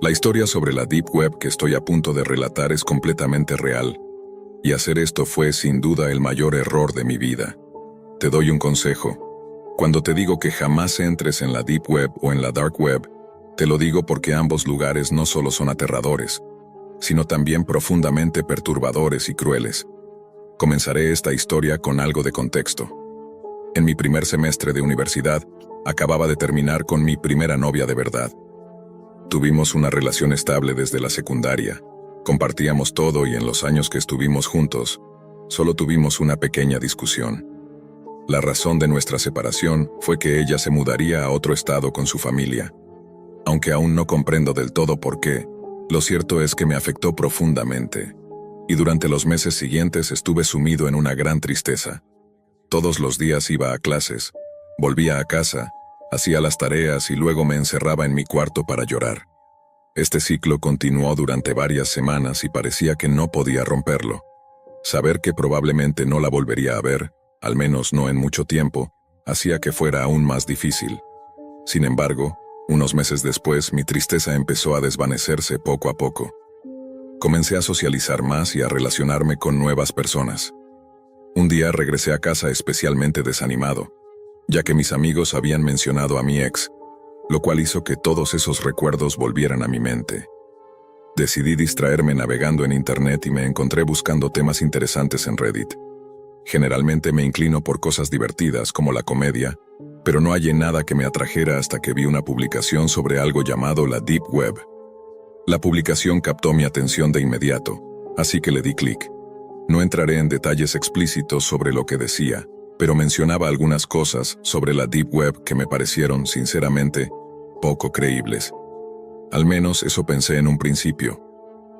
La historia sobre la Deep Web que estoy a punto de relatar es completamente real, y hacer esto fue sin duda el mayor error de mi vida. Te doy un consejo. Cuando te digo que jamás entres en la Deep Web o en la Dark Web, te lo digo porque ambos lugares no solo son aterradores, sino también profundamente perturbadores y crueles. Comenzaré esta historia con algo de contexto. En mi primer semestre de universidad, acababa de terminar con mi primera novia de verdad. Tuvimos una relación estable desde la secundaria, compartíamos todo y en los años que estuvimos juntos, solo tuvimos una pequeña discusión. La razón de nuestra separación fue que ella se mudaría a otro estado con su familia. Aunque aún no comprendo del todo por qué, lo cierto es que me afectó profundamente, y durante los meses siguientes estuve sumido en una gran tristeza. Todos los días iba a clases, volvía a casa, hacía las tareas y luego me encerraba en mi cuarto para llorar. Este ciclo continuó durante varias semanas y parecía que no podía romperlo. Saber que probablemente no la volvería a ver, al menos no en mucho tiempo, hacía que fuera aún más difícil. Sin embargo, unos meses después mi tristeza empezó a desvanecerse poco a poco. Comencé a socializar más y a relacionarme con nuevas personas. Un día regresé a casa especialmente desanimado, ya que mis amigos habían mencionado a mi ex, lo cual hizo que todos esos recuerdos volvieran a mi mente. Decidí distraerme navegando en internet y me encontré buscando temas interesantes en Reddit. Generalmente me inclino por cosas divertidas como la comedia, pero no hallé nada que me atrajera hasta que vi una publicación sobre algo llamado la Deep Web. La publicación captó mi atención de inmediato, así que le di clic. No entraré en detalles explícitos sobre lo que decía, pero mencionaba algunas cosas sobre la Deep Web que me parecieron, sinceramente, poco creíbles. Al menos eso pensé en un principio.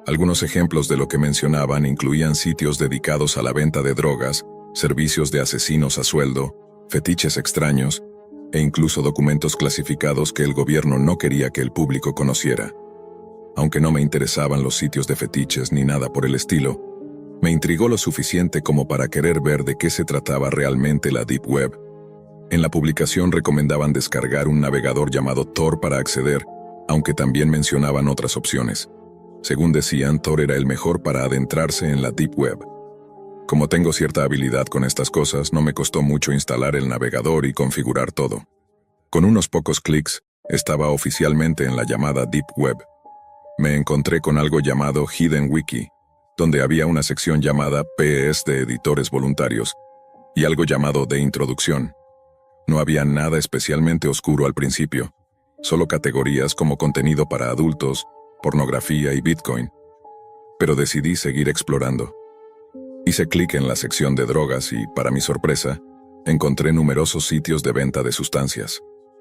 Algunos ejemplos de lo que mencionaban incluían sitios dedicados a la venta de drogas, servicios de asesinos a sueldo, fetiches extraños, e incluso documentos clasificados que el gobierno no quería que el público conociera. Aunque no me interesaban los sitios de fetiches ni nada por el estilo, me intrigó lo suficiente como para querer ver de qué se trataba realmente la Deep Web. En la publicación recomendaban descargar un navegador llamado Tor para acceder, aunque también mencionaban otras opciones. Según decían, Tor era el mejor para adentrarse en la Deep Web. Como tengo cierta habilidad con estas cosas, no me costó mucho instalar el navegador y configurar todo. Con unos pocos clics, estaba oficialmente en la llamada Deep Web. Me encontré con algo llamado Hidden Wiki, donde había una sección llamada PS de editores voluntarios, y algo llamado de introducción. No había nada especialmente oscuro al principio, solo categorías como contenido para adultos, pornografía y Bitcoin. Pero decidí seguir explorando. Hice clic en la sección de drogas y, para mi sorpresa, encontré numerosos sitios de venta de sustancias.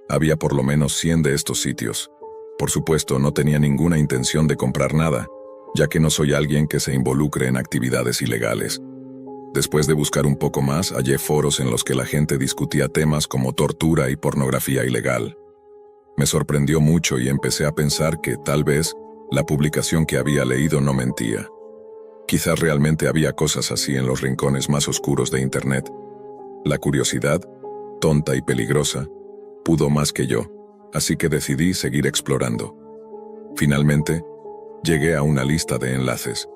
Había por lo menos 100 de estos sitios. Por supuesto, no tenía ninguna intención de comprar nada, ya que no soy alguien que se involucre en actividades ilegales. Después de buscar un poco más, hallé foros en los que la gente discutía temas como tortura y pornografía ilegal. Me sorprendió mucho y empecé a pensar que, tal vez, la publicación que había leído no mentía. Quizás realmente había cosas así en los rincones más oscuros de Internet. La curiosidad, tonta y peligrosa, pudo más que yo, así que decidí seguir explorando. Finalmente, llegué a una lista de enlaces.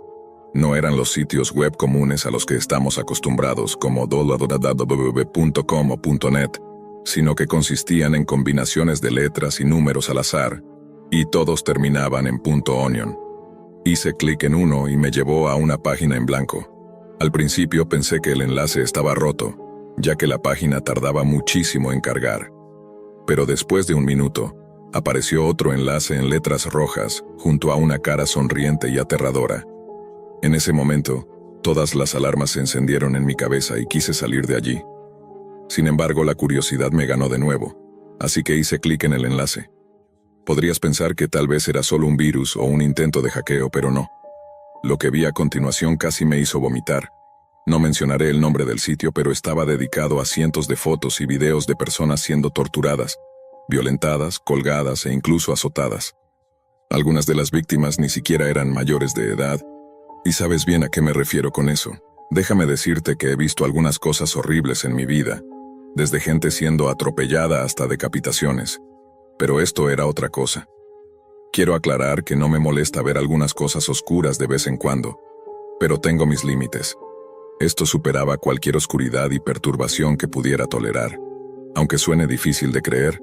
No eran los sitios web comunes a los que estamos acostumbrados como www.com o .net, sino que consistían en combinaciones de letras y números al azar, y todos terminaban en .onion. Hice clic en uno y me llevó a una página en blanco. Al principio pensé que el enlace estaba roto, ya que la página tardaba muchísimo en cargar. Pero después de un minuto, apareció otro enlace en letras rojas, junto a una cara sonriente y aterradora. En ese momento, todas las alarmas se encendieron en mi cabeza y quise salir de allí. Sin embargo, la curiosidad me ganó de nuevo, así que hice clic en el enlace. Podrías pensar que tal vez era solo un virus o un intento de hackeo, pero no. Lo que vi a continuación casi me hizo vomitar. No mencionaré el nombre del sitio, pero estaba dedicado a cientos de fotos y videos de personas siendo torturadas, violentadas, colgadas e incluso azotadas. Algunas de las víctimas ni siquiera eran mayores de edad, y sabes bien a qué me refiero con eso. Déjame decirte que he visto algunas cosas horribles en mi vida, desde gente siendo atropellada hasta decapitaciones. Pero esto era otra cosa. Quiero aclarar que no me molesta ver algunas cosas oscuras de vez en cuando, pero tengo mis límites. Esto superaba cualquier oscuridad y perturbación que pudiera tolerar. Aunque suene difícil de creer,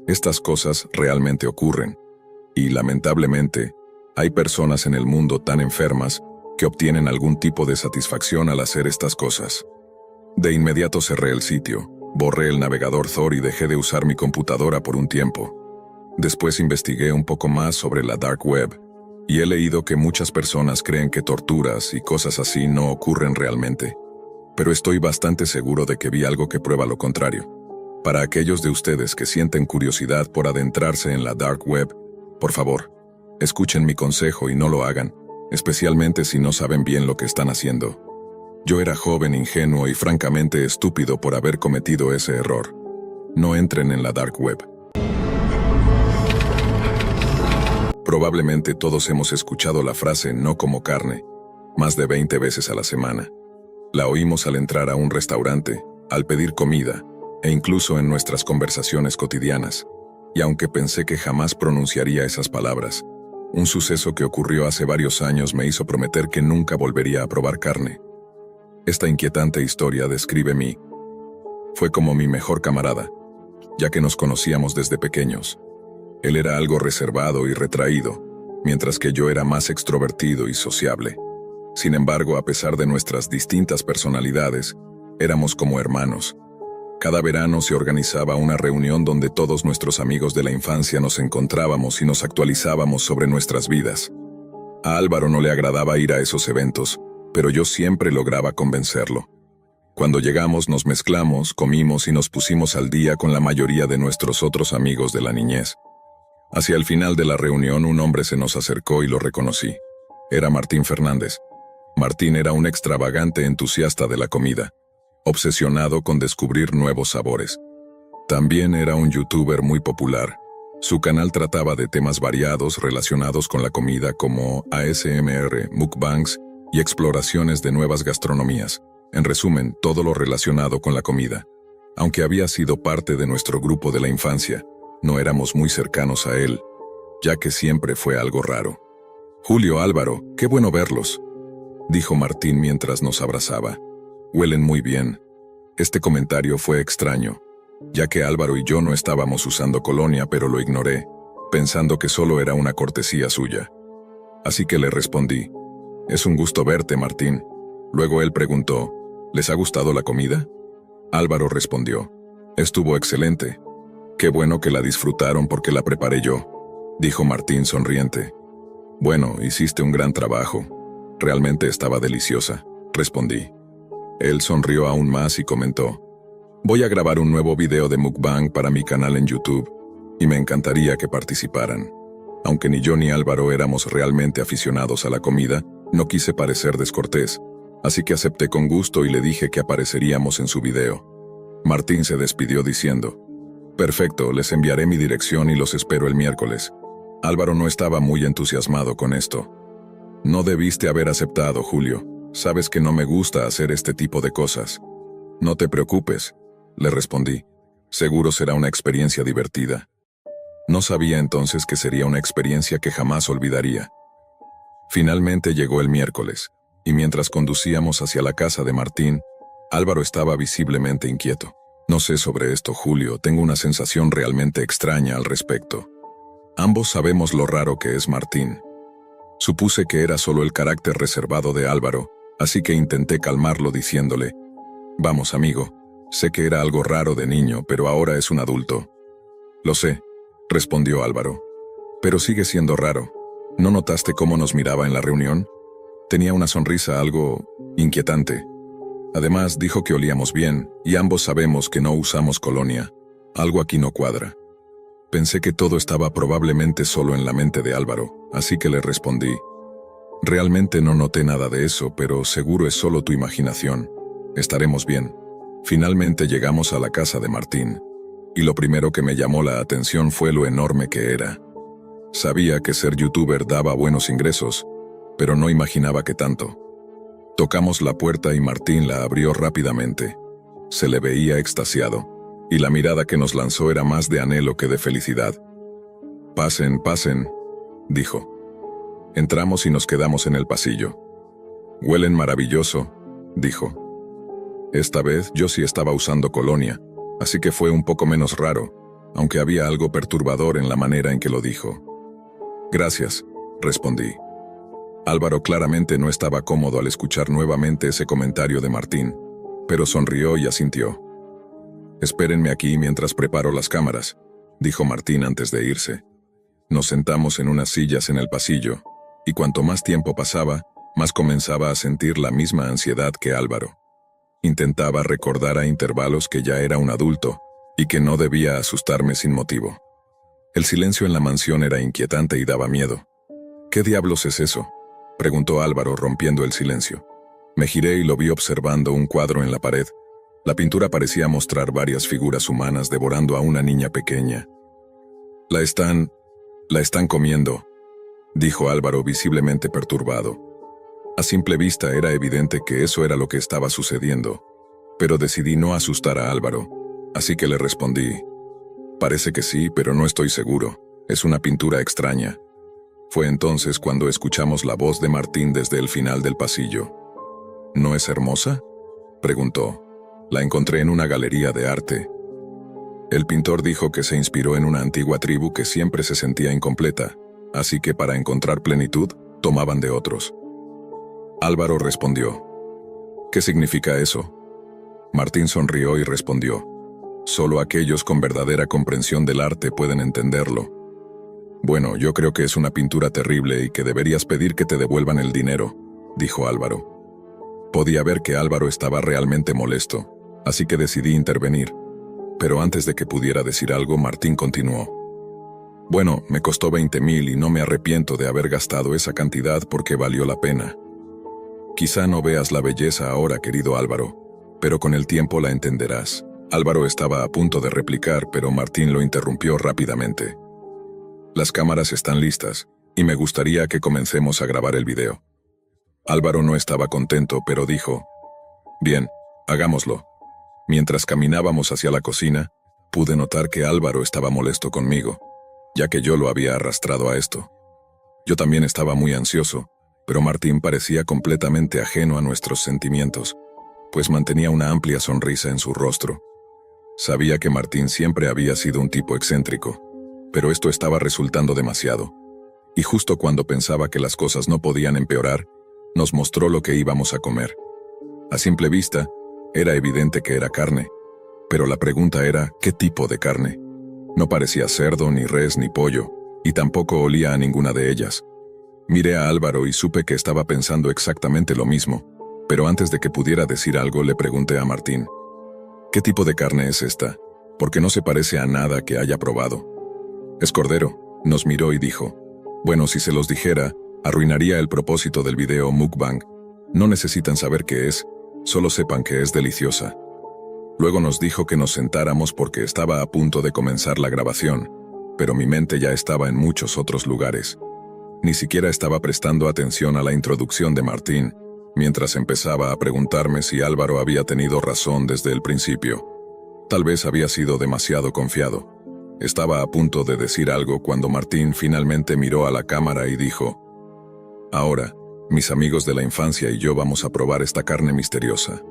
estas cosas realmente ocurren. Y, lamentablemente, hay personas en el mundo tan enfermas que obtienen algún tipo de satisfacción al hacer estas cosas. De inmediato cerré el sitio, borré el navegador Tor y dejé de usar mi computadora por un tiempo. Después investigué un poco más sobre la Dark Web, y he leído que muchas personas creen que torturas y cosas así no ocurren realmente. Pero estoy bastante seguro de que vi algo que prueba lo contrario. Para aquellos de ustedes que sienten curiosidad por adentrarse en la Dark Web, por favor, escuchen mi consejo y no lo hagan, especialmente si no saben bien lo que están haciendo. Yo era joven, ingenuo y francamente estúpido por haber cometido ese error. No entren en la Dark Web. Probablemente todos hemos escuchado la frase "no como carne" más de 20 veces a la semana. La oímos al entrar a un restaurante, al pedir comida, e incluso en nuestras conversaciones cotidianas. Y aunque pensé que jamás pronunciaría esas palabras, un suceso que ocurrió hace varios años me hizo prometer que nunca volvería a probar carne. Esta inquietante historia describe mí. Fue como mi mejor camarada, ya que nos conocíamos desde pequeños. Él era algo reservado y retraído, mientras que yo era más extrovertido y sociable. Sin embargo, a pesar de nuestras distintas personalidades, éramos como hermanos. Cada verano se organizaba una reunión donde todos nuestros amigos de la infancia nos encontrábamos y nos actualizábamos sobre nuestras vidas. A Álvaro no le agradaba ir a esos eventos, pero yo siempre lograba convencerlo. Cuando llegamos nos mezclamos, comimos y nos pusimos al día con la mayoría de nuestros otros amigos de la niñez. Hacia el final de la reunión un hombre se nos acercó y lo reconocí. Era Martín Fernández. Martín era un extravagante entusiasta de la comida, obsesionado con descubrir nuevos sabores. También era un youtuber muy popular. Su canal trataba de temas variados relacionados con la comida como ASMR, mukbangs y exploraciones de nuevas gastronomías. En resumen, todo lo relacionado con la comida. Aunque había sido parte de nuestro grupo de la infancia, no éramos muy cercanos a él, ya que siempre fue algo raro. «Julio, Álvaro, qué bueno verlos», dijo Martín mientras nos abrazaba. «Huelen muy bien». Este comentario fue extraño, ya que Álvaro y yo no estábamos usando colonia, pero lo ignoré, pensando que solo era una cortesía suya. Así que le respondí: «Es un gusto verte, Martín». Luego él preguntó: «¿Les ha gustado la comida?». Álvaro respondió: «Estuvo excelente». «Qué bueno que la disfrutaron porque la preparé yo», dijo Martín sonriente. «Bueno, hiciste un gran trabajo. Realmente estaba deliciosa», respondí. Él sonrió aún más y comentó: «Voy a grabar un nuevo video de mukbang para mi canal en YouTube, y me encantaría que participaran». Aunque ni yo ni Álvaro éramos realmente aficionados a la comida, no quise parecer descortés, así que acepté con gusto y le dije que apareceríamos en su video. Martín se despidió diciendo: «Perfecto, les enviaré mi dirección y los espero el miércoles». Álvaro no estaba muy entusiasmado con esto. «No debiste haber aceptado, Julio. Sabes que no me gusta hacer este tipo de cosas». «No te preocupes», le respondí. «Seguro será una experiencia divertida». No sabía entonces que sería una experiencia que jamás olvidaría. Finalmente llegó el miércoles, y mientras conducíamos hacia la casa de Martín, Álvaro estaba visiblemente inquieto. «No sé sobre esto, Julio, tengo una sensación realmente extraña al respecto». Ambos sabemos lo raro que es Martín. Supuse que era solo el carácter reservado de Álvaro, así que intenté calmarlo diciéndole: «Vamos, amigo, sé que era algo raro de niño, pero ahora es un adulto». «Lo sé», respondió Álvaro. «Pero sigue siendo raro. ¿No notaste cómo nos miraba en la reunión? Tenía una sonrisa algo inquietante. Además, dijo que olíamos bien, y ambos sabemos que no usamos colonia. Algo aquí no cuadra». Pensé que todo estaba probablemente solo en la mente de Álvaro, así que le respondí: «Realmente no noté nada de eso, pero seguro es solo tu imaginación. Estaremos bien». Finalmente llegamos a la casa de Martín, y lo primero que me llamó la atención fue lo enorme que era. Sabía que ser youtuber daba buenos ingresos, pero no imaginaba que tanto. Tocamos la puerta y Martín la abrió rápidamente. Se le veía extasiado, y la mirada que nos lanzó era más de anhelo que de felicidad. «Pasen, pasen», dijo. Entramos y nos quedamos en el pasillo. Huelen maravilloso, dijo. Esta vez yo sí estaba usando colonia, así que fue un poco menos raro, aunque había algo perturbador en la manera en que lo dijo. Gracias, respondí. Álvaro claramente no estaba cómodo al escuchar nuevamente ese comentario de Martín, pero sonrió y asintió. Espérenme aquí mientras preparo las cámaras, dijo Martín antes de irse. Nos sentamos en unas sillas en el pasillo, y cuanto más tiempo pasaba, más comenzaba a sentir la misma ansiedad que Álvaro. Intentaba recordar a intervalos que ya era un adulto, y que no debía asustarme sin motivo. El silencio en la mansión era inquietante y daba miedo. ¿Qué diablos es eso?, preguntó Álvaro rompiendo el silencio. Me giré y lo vi observando un cuadro en la pared. La pintura parecía mostrar varias figuras humanas devorando a una niña pequeña. La están comiendo, dijo Álvaro visiblemente perturbado. A simple vista era evidente que eso era lo que estaba sucediendo, pero decidí no asustar a Álvaro, así que le respondí. Parece que sí, pero no estoy seguro. Es una pintura extraña. Fue entonces cuando escuchamos la voz de Martín desde el final del pasillo. ¿No es hermosa?, preguntó. La encontré en una galería de arte. El pintor dijo que se inspiró en una antigua tribu que siempre se sentía incompleta, así que para encontrar plenitud, tomaban de otros. Álvaro respondió. ¿Qué significa eso? Martín sonrió y respondió. Solo aquellos con verdadera comprensión del arte pueden entenderlo. Bueno, yo creo que es una pintura terrible y que deberías pedir que te devuelvan el dinero, dijo Álvaro. Podía ver que Álvaro estaba realmente molesto, así que decidí intervenir. Pero antes de que pudiera decir algo, Martín continuó. Bueno, me costó 20.000 y no me arrepiento de haber gastado esa cantidad porque valió la pena. Quizá no veas la belleza ahora, querido Álvaro, pero con el tiempo la entenderás. Álvaro estaba a punto de replicar, pero Martín lo interrumpió rápidamente. Las cámaras están listas, y me gustaría que comencemos a grabar el video. Álvaro no estaba contento, pero dijo, bien, hagámoslo. Mientras caminábamos hacia la cocina, pude notar que Álvaro estaba molesto conmigo, ya que yo lo había arrastrado a esto. Yo también estaba muy ansioso, pero Martín parecía completamente ajeno a nuestros sentimientos, pues mantenía una amplia sonrisa en su rostro. Sabía que Martín siempre había sido un tipo excéntrico, pero esto estaba resultando demasiado. Y justo cuando pensaba que las cosas no podían empeorar, nos mostró lo que íbamos a comer. A simple vista, era evidente que era carne, pero la pregunta era, ¿qué tipo de carne? No parecía cerdo, ni res, ni pollo, y tampoco olía a ninguna de ellas. Miré a Álvaro y supe que estaba pensando exactamente lo mismo, pero antes de que pudiera decir algo le pregunté a Martín, ¿qué tipo de carne es esta? Porque no se parece a nada que haya probado. Es cordero, nos miró y dijo, bueno, si se los dijera, arruinaría el propósito del video mukbang. No necesitan saber qué es, solo sepan que es deliciosa. Luego nos dijo que nos sentáramos porque estaba a punto de comenzar la grabación, pero mi mente ya estaba en muchos otros lugares. Ni siquiera estaba prestando atención a la introducción de Martín, mientras empezaba a preguntarme si Álvaro había tenido razón desde el principio. Tal vez había sido demasiado confiado. Estaba a punto de decir algo cuando Martín finalmente miró a la cámara y dijo, ahora, mis amigos de la infancia y yo vamos a probar esta carne misteriosa.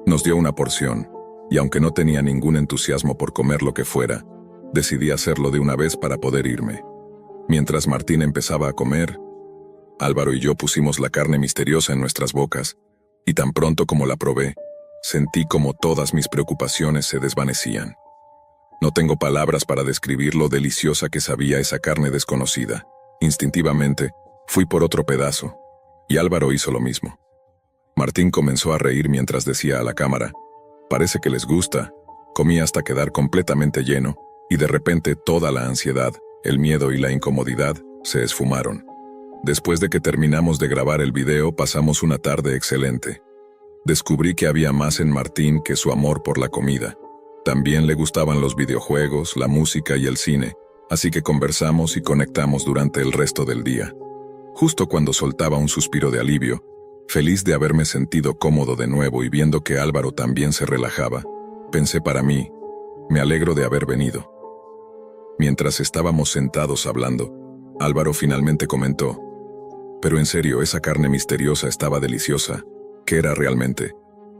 Nos dio una porción, y aunque no tenía ningún entusiasmo por comer lo que fuera, decidí hacerlo de una vez para poder irme. Mientras Martín empezaba a comer, Álvaro y yo pusimos la carne misteriosa en nuestras bocas, y tan pronto como la probé, sentí como todas mis preocupaciones se desvanecían. No tengo palabras para describir lo deliciosa que sabía esa carne desconocida. Instintivamente, fui por otro pedazo, y Álvaro hizo lo mismo. Martín comenzó a reír mientras decía a la cámara, parece que les gusta. Comí hasta quedar completamente lleno, y de repente toda la ansiedad, el miedo y la incomodidad se esfumaron. Después de que terminamos de grabar el video, pasamos una tarde excelente. Descubrí que había más en Martín que su amor por la comida. También le gustaban los videojuegos, la música y el cine, así que conversamos y conectamos durante el resto del día. Justo cuando soltaba un suspiro de alivio, feliz de haberme sentido cómodo de nuevo y viendo que Álvaro también se relajaba, pensé para mí, me alegro de haber venido. Mientras estábamos sentados hablando, Álvaro finalmente comentó. Pero en serio, esa carne misteriosa estaba deliciosa. ¿Qué era realmente?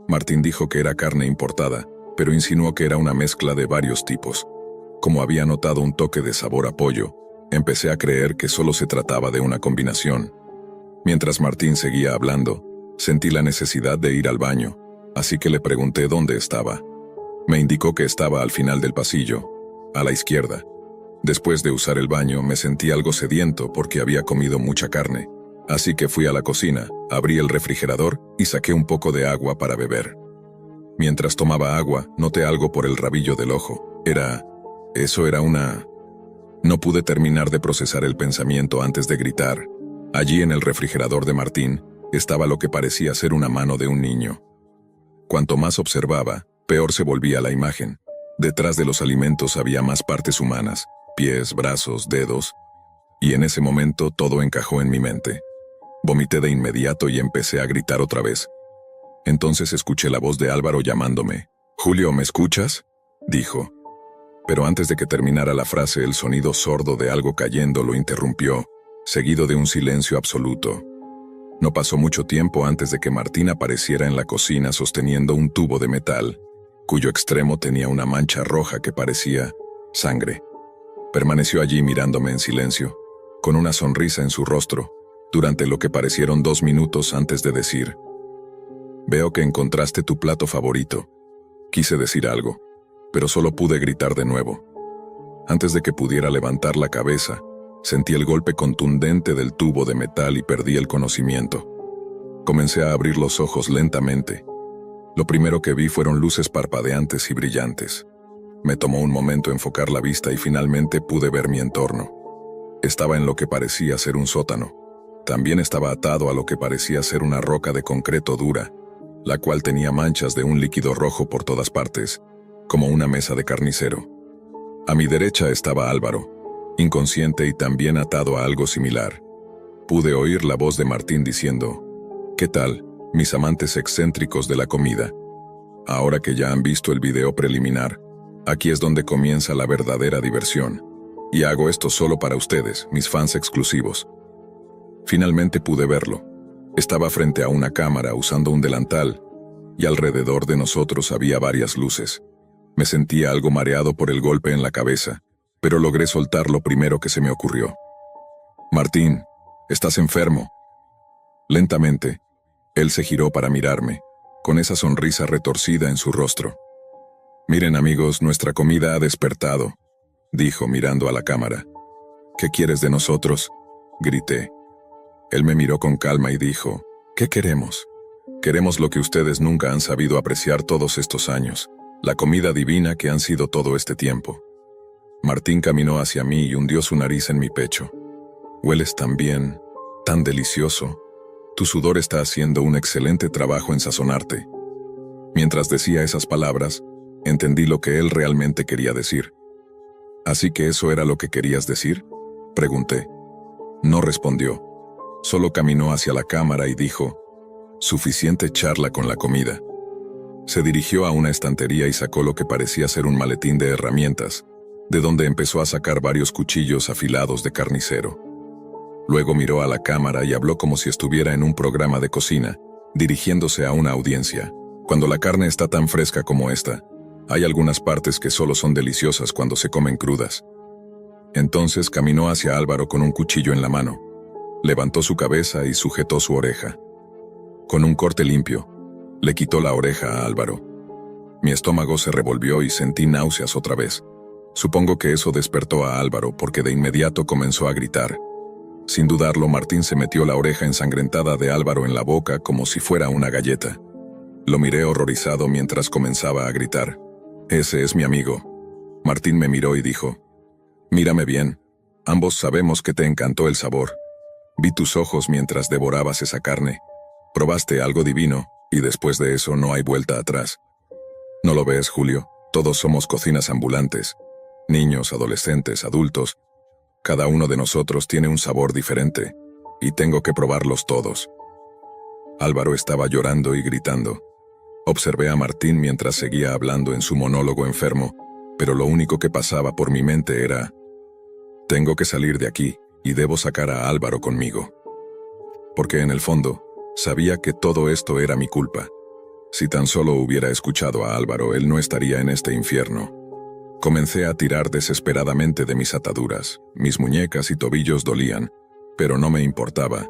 Martín dijo que era carne importada, pero insinuó que era una mezcla de varios tipos. Como había notado un toque de sabor a pollo, empecé a creer que solo se trataba de una combinación. Mientras Martín seguía hablando, sentí la necesidad de ir al baño, así que le pregunté dónde estaba. Me indicó que estaba al final del pasillo, a la izquierda. Después de usar el baño, me sentí algo sediento porque había comido mucha carne, así que fui a la cocina, abrí el refrigerador y saqué un poco de agua para beber. Mientras tomaba agua, noté algo por el rabillo del ojo. Eso era una... No pude terminar de procesar el pensamiento antes de gritar. Allí en el refrigerador de Martín estaba lo que parecía ser una mano de un niño. Cuanto más observaba, peor se volvía la imagen. Detrás de los alimentos había más partes humanas, pies, brazos, dedos, y en ese momento todo encajó en mi mente. Vomité de inmediato y empecé a gritar otra vez. Entonces escuché la voz de Álvaro llamándome. «Julio, ¿me escuchas?», dijo. Pero antes de que terminara la frase, el sonido sordo de algo cayendo lo interrumpió, seguido de un silencio absoluto. No pasó mucho tiempo antes de que Martín apareciera en la cocina sosteniendo un tubo de metal, cuyo extremo tenía una mancha roja que parecía sangre. Permaneció allí mirándome en silencio, con una sonrisa en su rostro, durante lo que parecieron 2 minutos antes de decir: «Veo que encontraste tu plato favorito». Quise decir algo, pero solo pude gritar de nuevo. Antes de que pudiera levantar la cabeza, sentí el golpe contundente del tubo de metal y perdí el conocimiento. Comencé a abrir los ojos lentamente. Lo primero que vi fueron luces parpadeantes y brillantes. Me tomó un momento enfocar la vista y finalmente pude ver mi entorno. Estaba en lo que parecía ser un sótano. También estaba atado a lo que parecía ser una roca de concreto dura, la cual tenía manchas de un líquido rojo por todas partes, como una mesa de carnicero. A mi derecha estaba Álvaro, inconsciente y también atado a algo similar. Pude oír la voz de Martín diciendo: «¿Qué tal, mis amantes excéntricos de la comida? Ahora que ya han visto el video preliminar, aquí es donde comienza la verdadera diversión. Y hago esto solo para ustedes, mis fans exclusivos». Finalmente pude verlo. Estaba frente a una cámara usando un delantal, y alrededor de nosotros había varias luces. Me sentía algo mareado por el golpe en la cabeza, pero logré soltar lo primero que se me ocurrió. «Martín, estás enfermo». Lentamente, él se giró para mirarme, con esa sonrisa retorcida en su rostro. «Miren amigos, nuestra comida ha despertado», dijo mirando a la cámara. «¿Qué quieres de nosotros?», grité. Él me miró con calma y dijo: «¿Qué queremos? Queremos lo que ustedes nunca han sabido apreciar todos estos años, la comida divina que han sido todo este tiempo». Martín caminó hacia mí y hundió su nariz en mi pecho. «Hueles tan bien, tan delicioso. Tu sudor está haciendo un excelente trabajo en sazonarte». Mientras decía esas palabras, entendí lo que él realmente quería decir. «¿Así que eso era lo que querías decir?», pregunté. No respondió. Solo caminó hacia la cámara y dijo: «Suficiente charla con la comida». Se dirigió a una estantería y sacó lo que parecía ser un maletín de herramientas, de donde empezó a sacar varios cuchillos afilados de carnicero. Luego miró a la cámara y habló como si estuviera en un programa de cocina, dirigiéndose a una audiencia. «Cuando la carne está tan fresca como esta, hay algunas partes que solo son deliciosas cuando se comen crudas». Entonces caminó hacia Álvaro con un cuchillo en la mano. Levantó su cabeza y sujetó su oreja. Con un corte limpio, le quitó la oreja a Álvaro. Mi estómago se revolvió y sentí náuseas otra vez. Supongo que eso despertó a Álvaro porque de inmediato comenzó a gritar. Sin dudarlo, Martín se metió la oreja ensangrentada de Álvaro en la boca como si fuera una galleta. Lo miré horrorizado mientras comenzaba a gritar: «Ese es mi amigo». Martín me miró y dijo: «Mírame bien. Ambos sabemos que te encantó el sabor. Vi tus ojos mientras devorabas esa carne. Probaste algo divino, y después de eso no hay vuelta atrás. ¿No lo ves, Julio? Todos somos cocinas ambulantes. Niños, adolescentes, adultos. Cada uno de nosotros tiene un sabor diferente, y tengo que probarlos todos». Álvaro estaba llorando y gritando. Observé a Martín mientras seguía hablando en su monólogo enfermo, pero lo único que pasaba por mi mente era: «Tengo que salir de aquí. y debo sacar a Álvaro conmigo. Porque en el fondo, sabía que todo esto era mi culpa. Si tan solo hubiera escuchado a Álvaro, él no estaría en este infierno. Comencé a tirar desesperadamente de mis ataduras. Mis muñecas y tobillos dolían, pero no me importaba.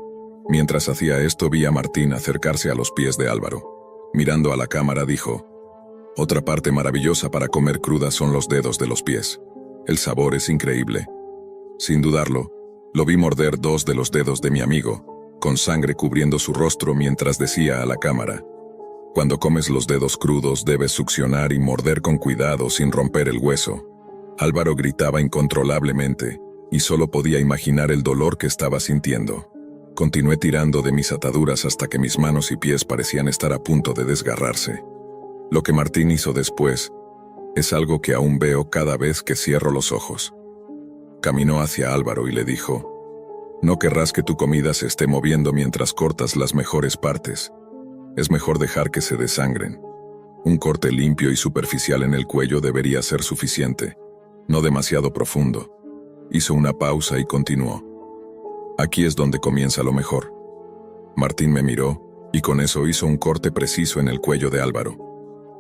Mientras hacía esto, vi a Martín acercarse a los pies de Álvaro. Mirando a la cámara, dijo: «Otra parte maravillosa para comer cruda son los dedos de los pies. El sabor es increíble». Sin dudarlo, lo vi morder 2 de los dedos de mi amigo, con sangre cubriendo su rostro mientras decía a la cámara: «Cuando comes los dedos crudos debes succionar y morder con cuidado sin romper el hueso». Álvaro gritaba incontrolablemente, y solo podía imaginar el dolor que estaba sintiendo. Continué tirando de mis ataduras hasta que mis manos y pies parecían estar a punto de desgarrarse. Lo que Martín hizo después es algo que aún veo cada vez que cierro los ojos. Caminó hacia Álvaro y le dijo: «No querrás que tu comida se esté moviendo mientras cortas las mejores partes. Es mejor dejar que se desangren. Un corte limpio y superficial en el cuello debería ser suficiente, no demasiado profundo». Hizo una pausa y continuó: «Aquí es donde comienza lo mejor». Martín me miró, y con eso hizo un corte preciso en el cuello de Álvaro.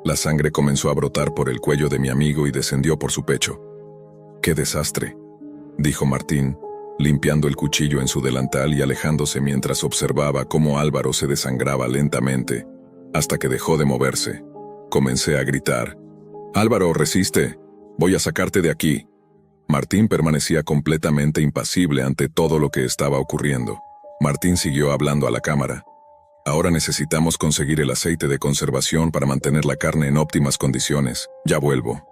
La sangre comenzó a brotar por el cuello de mi amigo y descendió por su pecho. «¡Qué desastre!», dijo Martín, limpiando el cuchillo en su delantal y alejándose mientras observaba cómo Álvaro se desangraba lentamente, hasta que dejó de moverse. Comencé a gritar: «Álvaro, resiste. Voy a sacarte de aquí». Martín permanecía completamente impasible ante todo lo que estaba ocurriendo. Martín siguió hablando a la cámara: «Ahora necesitamos conseguir el aceite de conservación para mantener la carne en óptimas condiciones. Ya vuelvo».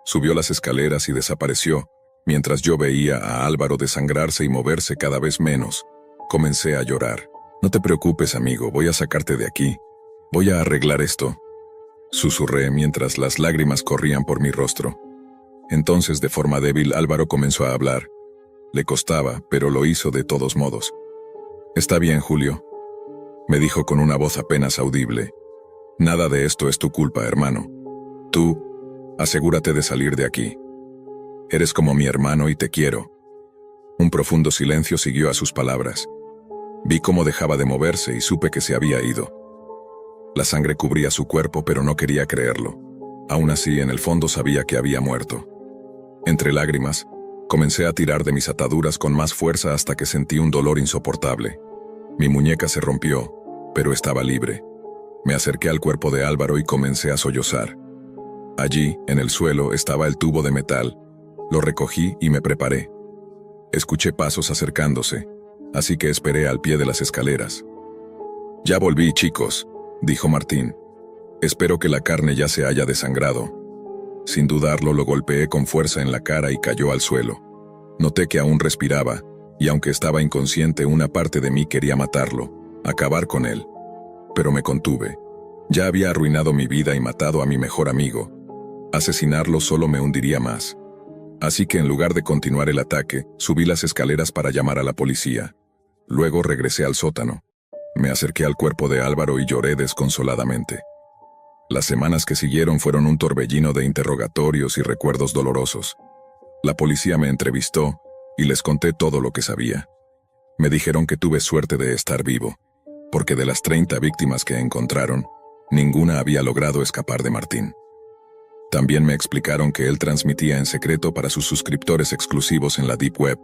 Subió las escaleras y desapareció, mientras yo veía a Álvaro desangrarse y moverse cada vez menos. Comencé a llorar. «No te preocupes, amigo, voy a sacarte de aquí. Voy a arreglar esto», susurré mientras las lágrimas corrían por mi rostro. Entonces, de forma débil, Álvaro comenzó a hablar. Le costaba, pero lo hizo de todos modos. «Está bien, Julio», me dijo con una voz apenas audible. «Nada de esto es tu culpa, hermano. Tú, asegúrate de salir de aquí. Eres como mi hermano y te quiero». Un profundo silencio siguió a sus palabras. Vi cómo dejaba de moverse y supe que se había ido. La sangre cubría su cuerpo, pero no quería creerlo. Aún así, en el fondo sabía que había muerto. Entre lágrimas, comencé a tirar de mis ataduras con más fuerza hasta que sentí un dolor insoportable. Mi muñeca se rompió, pero estaba libre. Me acerqué al cuerpo de Álvaro y comencé a sollozar. Allí, en el suelo, estaba el tubo de metal. Lo recogí y me preparé. Escuché pasos acercándose, así que esperé al pie de las escaleras. «Ya volví, chicos», dijo Martín. «Espero que la carne ya se haya desangrado». Sin dudarlo, lo golpeé con fuerza en la cara y cayó al suelo. Noté que aún respiraba, y aunque estaba inconsciente, una parte de mí quería matarlo, acabar con él. Pero me contuve. Ya había arruinado mi vida y matado a mi mejor amigo. Asesinarlo solo me hundiría más. Así que en lugar de continuar el ataque, subí las escaleras para llamar a la policía. Luego regresé al sótano. Me acerqué al cuerpo de Álvaro y lloré desconsoladamente. Las semanas que siguieron fueron un torbellino de interrogatorios y recuerdos dolorosos. La policía me entrevistó y les conté todo lo que sabía. Me dijeron que tuve suerte de estar vivo, porque de las 30 víctimas que encontraron, ninguna había logrado escapar de Martín. También me explicaron que él transmitía en secreto para sus suscriptores exclusivos en la Deep Web,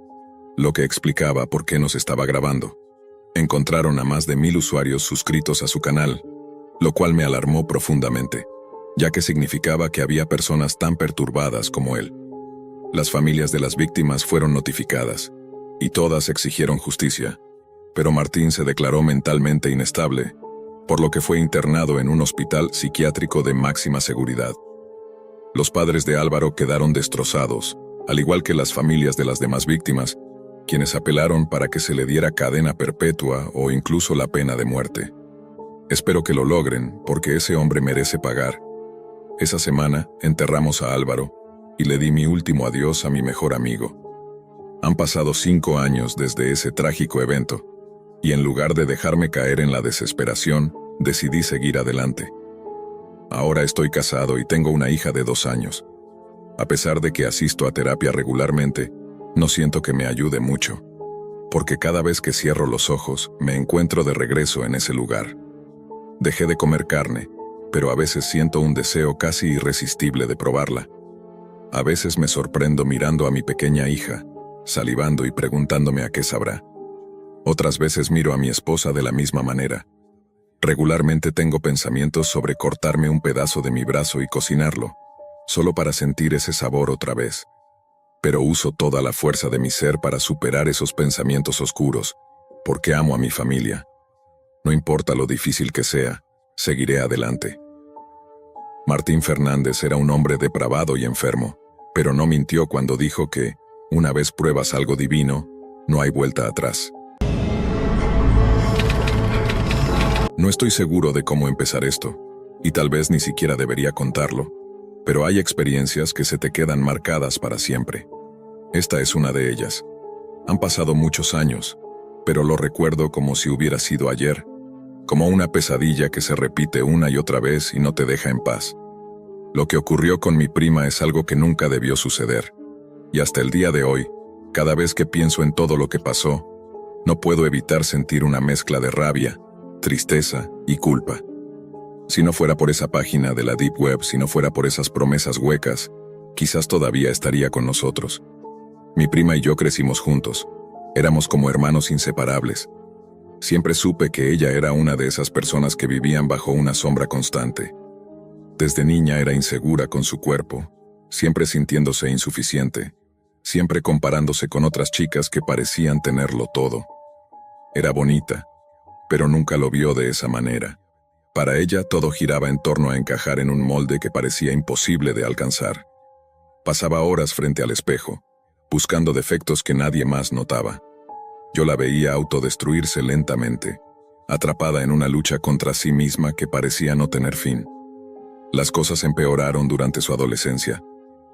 lo que explicaba por qué nos estaba grabando. Encontraron a más de 1000 usuarios suscritos a su canal, lo cual me alarmó profundamente, ya que significaba que había personas tan perturbadas como él. Las familias de las víctimas fueron notificadas, y todas exigieron justicia, pero Martín se declaró mentalmente inestable, por lo que fue internado en un hospital psiquiátrico de máxima seguridad. Los padres de Álvaro quedaron destrozados, al igual que las familias de las demás víctimas, quienes apelaron para que se le diera cadena perpetua o incluso la pena de muerte. Espero que lo logren, porque ese hombre merece pagar. Esa semana enterramos a Álvaro y le di mi último adiós a mi mejor amigo. Han pasado 5 años desde ese trágico evento, y en lugar de dejarme caer en la desesperación, decidí seguir adelante. Ahora estoy casado y tengo una hija de 2 años. A pesar de que asisto a terapia regularmente, no siento que me ayude mucho. porque cada vez que cierro los ojos, me encuentro de regreso en ese lugar. Dejé de comer carne, pero a veces siento un deseo casi irresistible de probarla. A veces me sorprendo mirando a mi pequeña hija, salivando y preguntándome a qué sabrá. Otras veces miro a mi esposa de la misma manera. Regularmente tengo pensamientos sobre cortarme un pedazo de mi brazo y cocinarlo, solo para sentir ese sabor otra vez. Pero uso toda la fuerza de mi ser para superar esos pensamientos oscuros, porque amo a mi familia. No importa lo difícil que sea, seguiré adelante. Martín Fernández era un hombre depravado y enfermo, pero no mintió cuando dijo que, una vez pruebas algo divino, no hay vuelta atrás. No estoy seguro de cómo empezar esto, y tal vez ni siquiera debería contarlo, pero hay experiencias que se te quedan marcadas para siempre. Esta es una de ellas. Han pasado muchos años, pero lo recuerdo como si hubiera sido ayer, como una pesadilla que se repite una y otra vez y no te deja en paz. Lo que ocurrió con mi prima es algo que nunca debió suceder, y hasta el día de hoy, cada vez que pienso en todo lo que pasó, no puedo evitar sentir una mezcla de rabia, tristeza y culpa. Si no fuera por esa página de la Deep Web, si no fuera por esas promesas huecas, quizás todavía estaría con nosotros. Mi prima y yo crecimos juntos. Éramos como hermanos inseparables. Siempre supe que ella era una de esas personas que vivían bajo una sombra constante. Desde niña era insegura con su cuerpo, siempre sintiéndose insuficiente, siempre comparándose con otras chicas que parecían tenerlo todo. Era bonita, pero nunca lo vio de esa manera. Para ella todo giraba en torno a encajar en un molde que parecía imposible de alcanzar. Pasaba horas frente al espejo, buscando defectos que nadie más notaba. Yo la veía autodestruirse lentamente, atrapada en una lucha contra sí misma que parecía no tener fin. Las cosas empeoraron durante su adolescencia.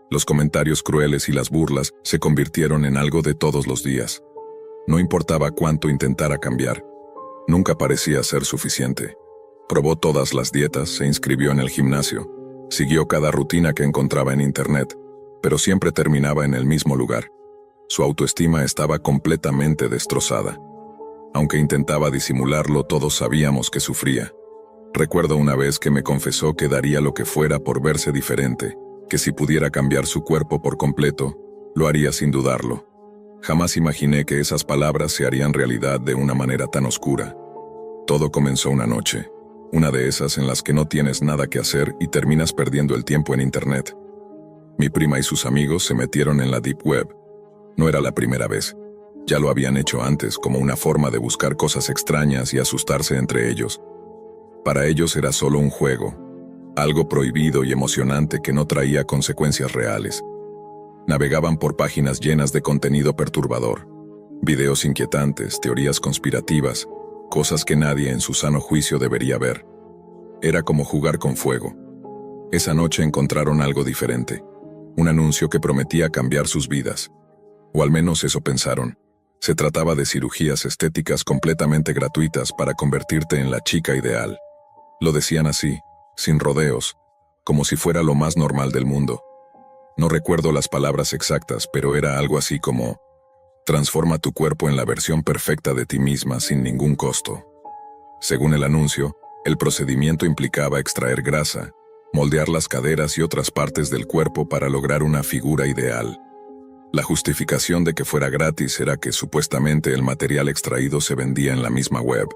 Los comentarios crueles y las burlas se convirtieron en algo de todos los días. No importaba cuánto intentara cambiar, nunca parecía ser suficiente. Probó todas las dietas, se inscribió en el gimnasio, siguió cada rutina que encontraba en internet, pero siempre terminaba en el mismo lugar. Su autoestima estaba completamente destrozada. Aunque intentaba disimularlo, todos sabíamos que sufría. Recuerdo una vez que me confesó que daría lo que fuera por verse diferente, que si pudiera cambiar su cuerpo por completo, lo haría sin dudarlo. Jamás imaginé que esas palabras se harían realidad de una manera tan oscura. Todo comenzó una noche, una de esas en las que no tienes nada que hacer y terminas perdiendo el tiempo en internet. Mi prima y sus amigos se metieron en la Deep Web. No era la primera vez. Ya lo habían hecho antes como una forma de buscar cosas extrañas y asustarse entre ellos. Para ellos era solo un juego, algo prohibido y emocionante que no traía consecuencias reales. Navegaban por páginas llenas de contenido perturbador, videos inquietantes, teorías conspirativas, cosas que nadie en su sano juicio debería ver. Era como jugar con fuego. Esa noche encontraron algo diferente, un anuncio que prometía cambiar sus vidas. O al menos eso pensaron. Se trataba de cirugías estéticas completamente gratuitas para convertirte en la chica ideal. Lo decían así, sin rodeos, como si fuera lo más normal del mundo. No recuerdo las palabras exactas, pero era algo así como: transforma tu cuerpo en la versión perfecta de ti misma sin ningún costo. Según el anuncio, el procedimiento implicaba extraer grasa, moldear las caderas y otras partes del cuerpo para lograr una figura ideal. La justificación de que fuera gratis era que supuestamente el material extraído se vendía en la misma web.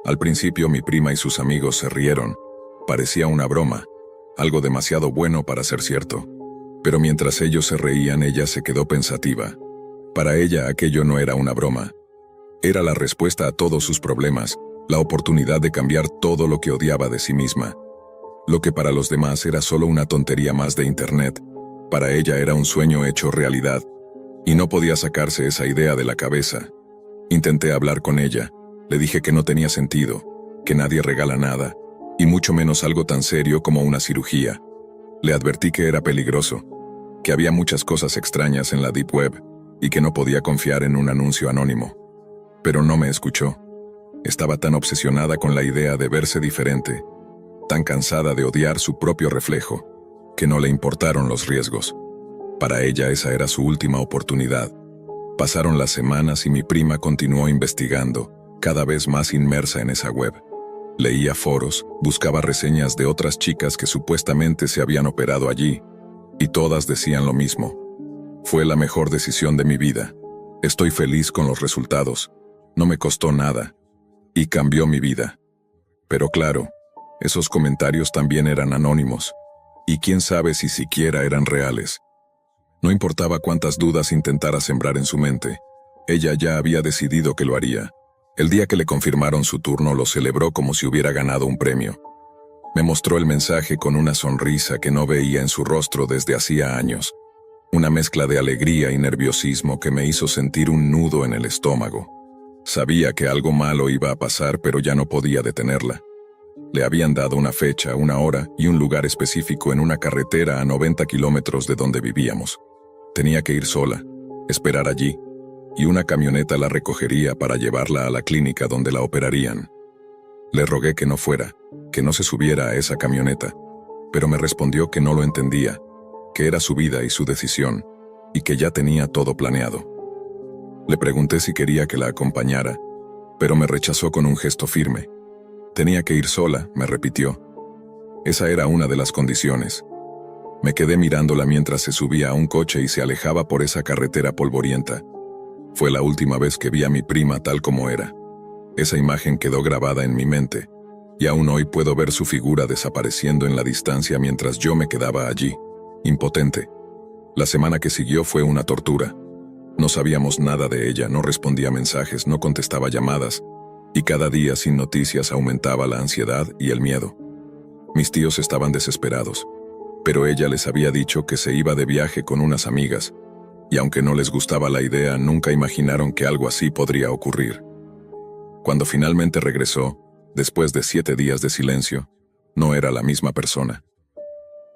Al principio mi prima y sus amigos se rieron. Parecía una broma, algo demasiado bueno para ser cierto. Pero mientras ellos se reían, ella se quedó pensativa. Para ella aquello no era una broma. Era la respuesta a todos sus problemas, la oportunidad de cambiar todo lo que odiaba de sí misma. Lo que para los demás era solo una tontería más de internet, para ella era un sueño hecho realidad, y no podía sacarse esa idea de la cabeza. Intenté hablar con ella, le dije que no tenía sentido, que nadie regala nada, y mucho menos algo tan serio como una cirugía. Le advertí que era peligroso, que había muchas cosas extrañas en la Deep Web, y que no podía confiar en un anuncio anónimo. Pero no me escuchó. Estaba tan obsesionada con la idea de verse diferente, tan cansada de odiar su propio reflejo, que no le importaron los riesgos. Para ella esa era su última oportunidad. Pasaron las semanas y mi prima continuó investigando, cada vez más inmersa en esa web. Leía foros, buscaba reseñas de otras chicas que supuestamente se habían operado allí, y todas decían lo mismo. Fue la mejor decisión de mi vida. Estoy feliz con los resultados. No me costó nada. Y cambió mi vida. Pero claro, esos comentarios también eran anónimos. Y quién sabe si siquiera eran reales. No importaba cuántas dudas intentara sembrar en su mente. Ella ya había decidido que lo haría. El día que le confirmaron su turno lo celebró como si hubiera ganado un premio. Me mostró el mensaje con una sonrisa que no veía en su rostro desde hacía años. Una mezcla de alegría y nerviosismo que me hizo sentir un nudo en el estómago. Sabía que algo malo iba a pasar, pero ya no podía detenerla. Le habían dado una fecha, una hora y un lugar específico en una carretera a 90 kilómetros de donde vivíamos. Tenía que ir sola, esperar allí, y una camioneta la recogería para llevarla a la clínica donde la operarían. Le rogué que no fuera, que no se subiera a esa camioneta, pero me respondió que no lo entendía, que era su vida y su decisión, y que ya tenía todo planeado. Le pregunté si quería que la acompañara, pero me rechazó con un gesto firme. Tenía que ir sola, me repitió. Esa era una de las condiciones. Me quedé mirándola mientras se subía a un coche y se alejaba por esa carretera polvorienta. Fue la última vez que vi a mi prima tal como era. Esa imagen quedó grabada en mi mente, y aún hoy puedo ver su figura desapareciendo en la distancia mientras yo me quedaba allí, impotente. La semana que siguió fue una tortura. No sabíamos nada de ella, no respondía mensajes, no contestaba llamadas, y cada día sin noticias aumentaba la ansiedad y el miedo. Mis tíos estaban desesperados, pero ella les había dicho que se iba de viaje con unas amigas, y aunque no les gustaba la idea, nunca imaginaron que algo así podría ocurrir. Cuando finalmente regresó, después de 7 días de silencio, no era la misma persona.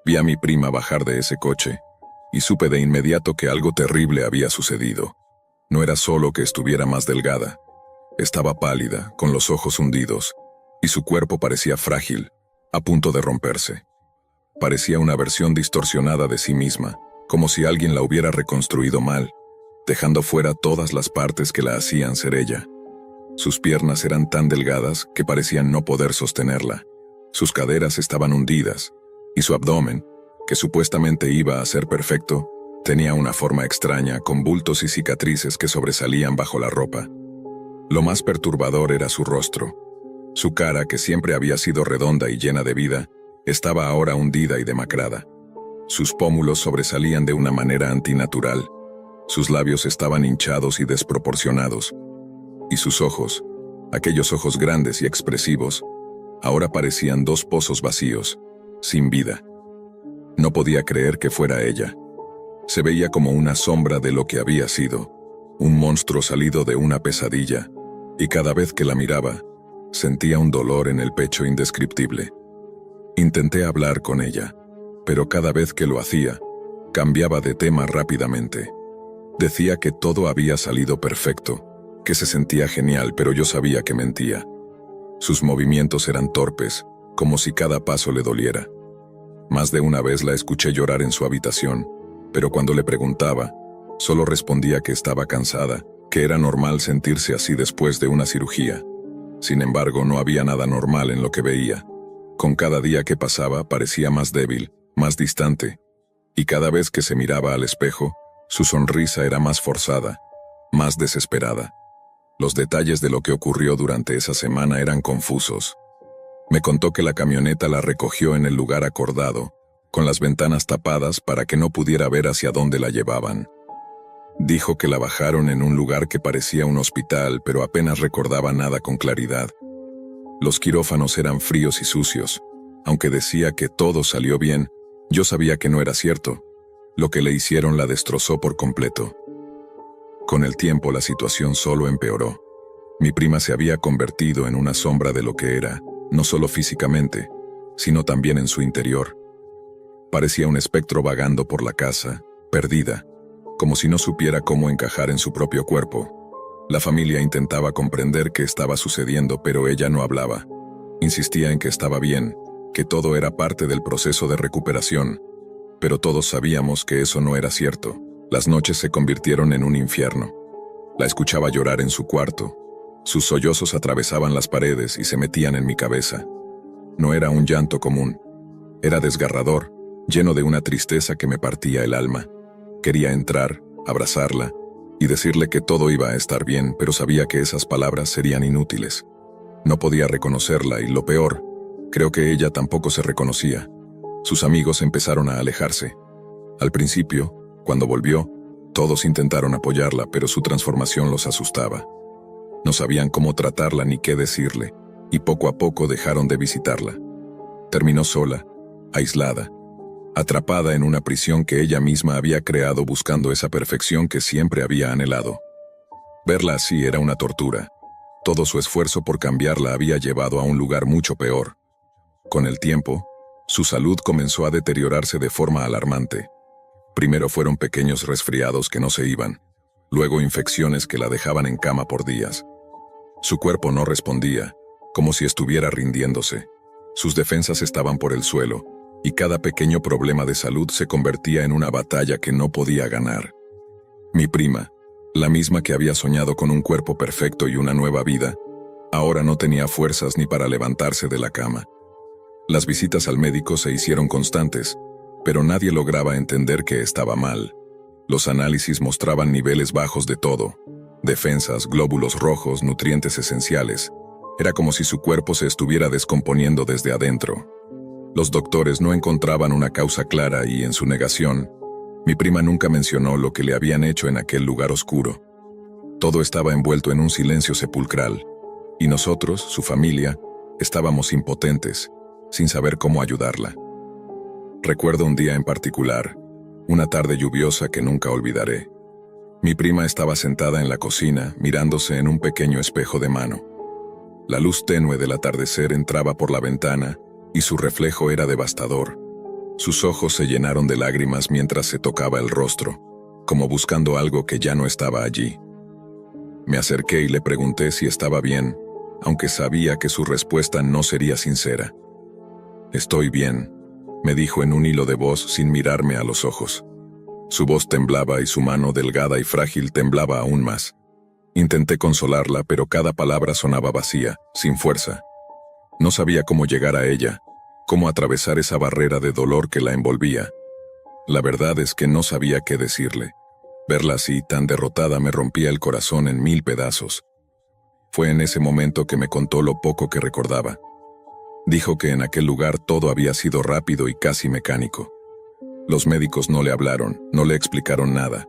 Vi a mi prima bajar de ese coche, y supe de inmediato que algo terrible había sucedido. No era solo que estuviera más delgada. Estaba pálida, con los ojos hundidos, y su cuerpo parecía frágil, a punto de romperse. Parecía una versión distorsionada de sí misma, como si alguien la hubiera reconstruido mal, dejando fuera todas las partes que la hacían ser ella. Sus piernas eran tan delgadas que parecían no poder sostenerla. Sus caderas estaban hundidas, y su abdomen, que supuestamente iba a ser perfecto, tenía una forma extraña, con bultos y cicatrices que sobresalían bajo la ropa. Lo más perturbador era su rostro. Su cara, que siempre había sido redonda y llena de vida, estaba ahora hundida y demacrada. Sus pómulos sobresalían de una manera antinatural. Sus labios estaban hinchados y desproporcionados. Y sus ojos, aquellos ojos grandes y expresivos, ahora parecían 2 pozos vacíos, sin vida. No podía creer que fuera ella. Se veía como una sombra de lo que había sido, un monstruo salido de una pesadilla, y cada vez que la miraba, sentía un dolor en el pecho indescriptible. Intenté hablar con ella, pero cada vez que lo hacía, cambiaba de tema rápidamente. Decía que todo había salido perfecto, que se sentía genial, pero yo sabía que mentía. Sus movimientos eran torpes, como si cada paso le doliera. Más de una vez la escuché llorar en su habitación, pero cuando le preguntaba, solo respondía que estaba cansada, que era normal sentirse así después de una cirugía. Sin embargo, no había nada normal en lo que veía. Con cada día que pasaba parecía más débil, más distante, y cada vez que se miraba al espejo, su sonrisa era más forzada, más desesperada. Los detalles de lo que ocurrió durante esa semana eran confusos. Me contó que la camioneta la recogió en el lugar acordado, con las ventanas tapadas para que no pudiera ver hacia dónde la llevaban. Dijo que la bajaron en un lugar que parecía un hospital, pero apenas recordaba nada con claridad. Los quirófanos eran fríos y sucios. Aunque decía que todo salió bien, yo sabía que no era cierto. Lo que le hicieron la destrozó por completo. Con el tiempo la situación solo empeoró. Mi prima se había convertido en una sombra de lo que era, no solo físicamente, sino también en su interior. Parecía un espectro vagando por la casa, perdida, como si no supiera cómo encajar en su propio cuerpo. La familia intentaba comprender qué estaba sucediendo, pero ella no hablaba. Insistía en que estaba bien, que todo era parte del proceso de recuperación, pero todos sabíamos que eso no era cierto. Las noches se convirtieron en un infierno. La escuchaba llorar en su cuarto. Sus sollozos atravesaban las paredes y se metían en mi cabeza. No era un llanto común. Era desgarrador, lleno de una tristeza que me partía el alma. Quería entrar, abrazarla y decirle que todo iba a estar bien, pero sabía que esas palabras serían inútiles. No podía reconocerla y lo peor, creo que ella tampoco se reconocía. Sus amigos empezaron a alejarse. Al principio, cuando volvió, todos intentaron apoyarla, pero su transformación los asustaba. No sabían cómo tratarla ni qué decirle, y poco a poco dejaron de visitarla. Terminó sola, aislada, atrapada en una prisión que ella misma había creado buscando esa perfección que siempre había anhelado. Verla así era una tortura. Todo su esfuerzo por cambiarla había llevado a un lugar mucho peor. Con el tiempo, su salud comenzó a deteriorarse de forma alarmante. Primero fueron pequeños resfriados que no se iban, luego infecciones que la dejaban en cama por días. Su cuerpo no respondía, como si estuviera rindiéndose. Sus defensas estaban por el suelo, y cada pequeño problema de salud se convertía en una batalla que no podía ganar. Mi prima, la misma que había soñado con un cuerpo perfecto y una nueva vida, ahora no tenía fuerzas ni para levantarse de la cama. Las visitas al médico se hicieron constantes, pero nadie lograba entender que estaba mal. Los análisis mostraban niveles bajos de todo: defensas, glóbulos rojos, nutrientes esenciales. Era como si su cuerpo se estuviera descomponiendo desde adentro. Los doctores no encontraban una causa clara y, en su negación, mi prima nunca mencionó lo que le habían hecho en aquel lugar oscuro. Todo estaba envuelto en un silencio sepulcral, y nosotros, su familia, estábamos impotentes, sin saber cómo ayudarla. Recuerdo un día en particular, una tarde lluviosa que nunca olvidaré. Mi prima estaba sentada en la cocina, mirándose en un pequeño espejo de mano. La luz tenue del atardecer entraba por la ventana, y su reflejo era devastador. Sus ojos se llenaron de lágrimas mientras se tocaba el rostro, como buscando algo que ya no estaba allí. Me acerqué y le pregunté si estaba bien, aunque sabía que su respuesta no sería sincera. «Estoy bien», me dijo en un hilo de voz sin mirarme a los ojos. Su voz temblaba y su mano delgada y frágil temblaba aún más. Intenté consolarla, pero cada palabra sonaba vacía, sin fuerza. No sabía cómo llegar a ella, cómo atravesar esa barrera de dolor que la envolvía. La verdad es que no sabía qué decirle. Verla así, tan derrotada, me rompía el corazón en 1000 pedazos. Fue en ese momento que me contó lo poco que recordaba. Dijo que en aquel lugar todo había sido rápido y casi mecánico. Los médicos no le hablaron, no le explicaron nada.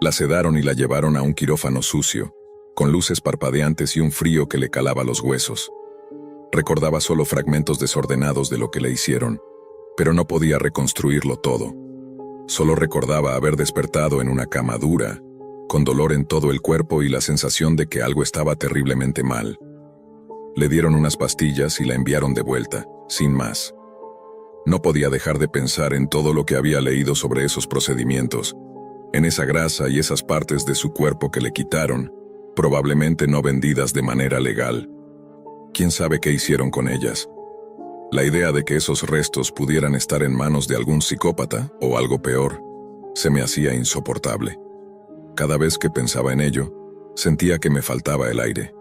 La sedaron y la llevaron a un quirófano sucio, con luces parpadeantes y un frío que le calaba los huesos. Recordaba solo fragmentos desordenados de lo que le hicieron, pero no podía reconstruirlo todo. Solo recordaba haber despertado en una cama dura, con dolor en todo el cuerpo y la sensación de que algo estaba terriblemente mal. Le dieron unas pastillas y la enviaron de vuelta, sin más. No podía dejar de pensar en todo lo que había leído sobre esos procedimientos, en esa grasa y esas partes de su cuerpo que le quitaron, probablemente no vendidas de manera legal. ¿Quién sabe qué hicieron con ellas? La idea de que esos restos pudieran estar en manos de algún psicópata, o algo peor, se me hacía insoportable. Cada vez que pensaba en ello, sentía que me faltaba el aire,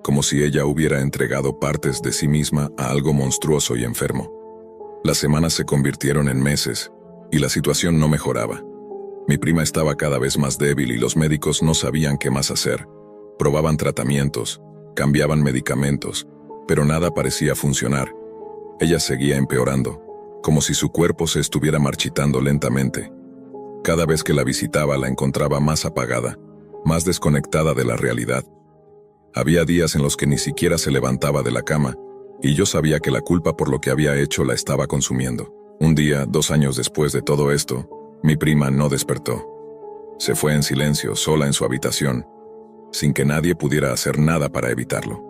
como si ella hubiera entregado partes de sí misma a algo monstruoso y enfermo. Las semanas se convirtieron en meses, y la situación no mejoraba. Mi prima estaba cada vez más débil y los médicos no sabían qué más hacer. Probaban tratamientos, cambiaban medicamentos, pero nada parecía funcionar. Ella seguía empeorando, como si su cuerpo se estuviera marchitando lentamente. Cada vez que la visitaba la encontraba más apagada, más desconectada de la realidad. Había días en los que ni siquiera se levantaba de la cama, y yo sabía que la culpa por lo que había hecho la estaba consumiendo. Un día, 2 años después de todo esto, mi prima no despertó. Se fue en silencio, sola en su habitación, sin que nadie pudiera hacer nada para evitarlo.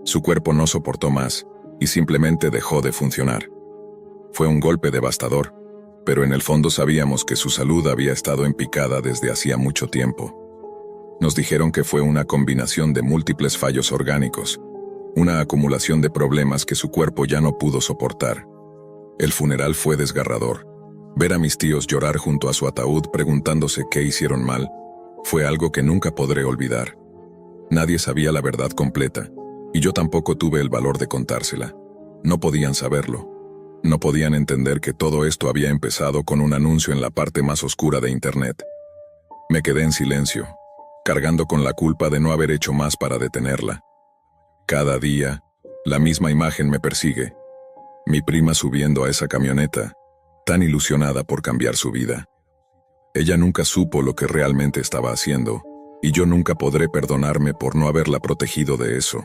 Su cuerpo no soportó más, y simplemente dejó de funcionar. Fue un golpe devastador, pero en el fondo sabíamos que su salud había estado en picada desde hacía mucho tiempo. Nos dijeron que fue una combinación de múltiples fallos orgánicos, una acumulación de problemas que su cuerpo ya no pudo soportar. El funeral fue desgarrador. Ver a mis tíos llorar junto a su ataúd preguntándose qué hicieron mal, Fue algo que nunca podré olvidar. Nadie sabía la verdad completa, y yo tampoco tuve el valor de contársela. No podían saberlo. No podían entender que todo esto había empezado con un anuncio en la parte más oscura de Internet. Me quedé en silencio, cargando con la culpa de no haber hecho más para detenerla. Cada día, la misma imagen me persigue. Mi prima subiendo a esa camioneta, tan ilusionada por cambiar su vida. Ella nunca supo lo que realmente estaba haciendo, y yo nunca podré perdonarme por no haberla protegido de eso.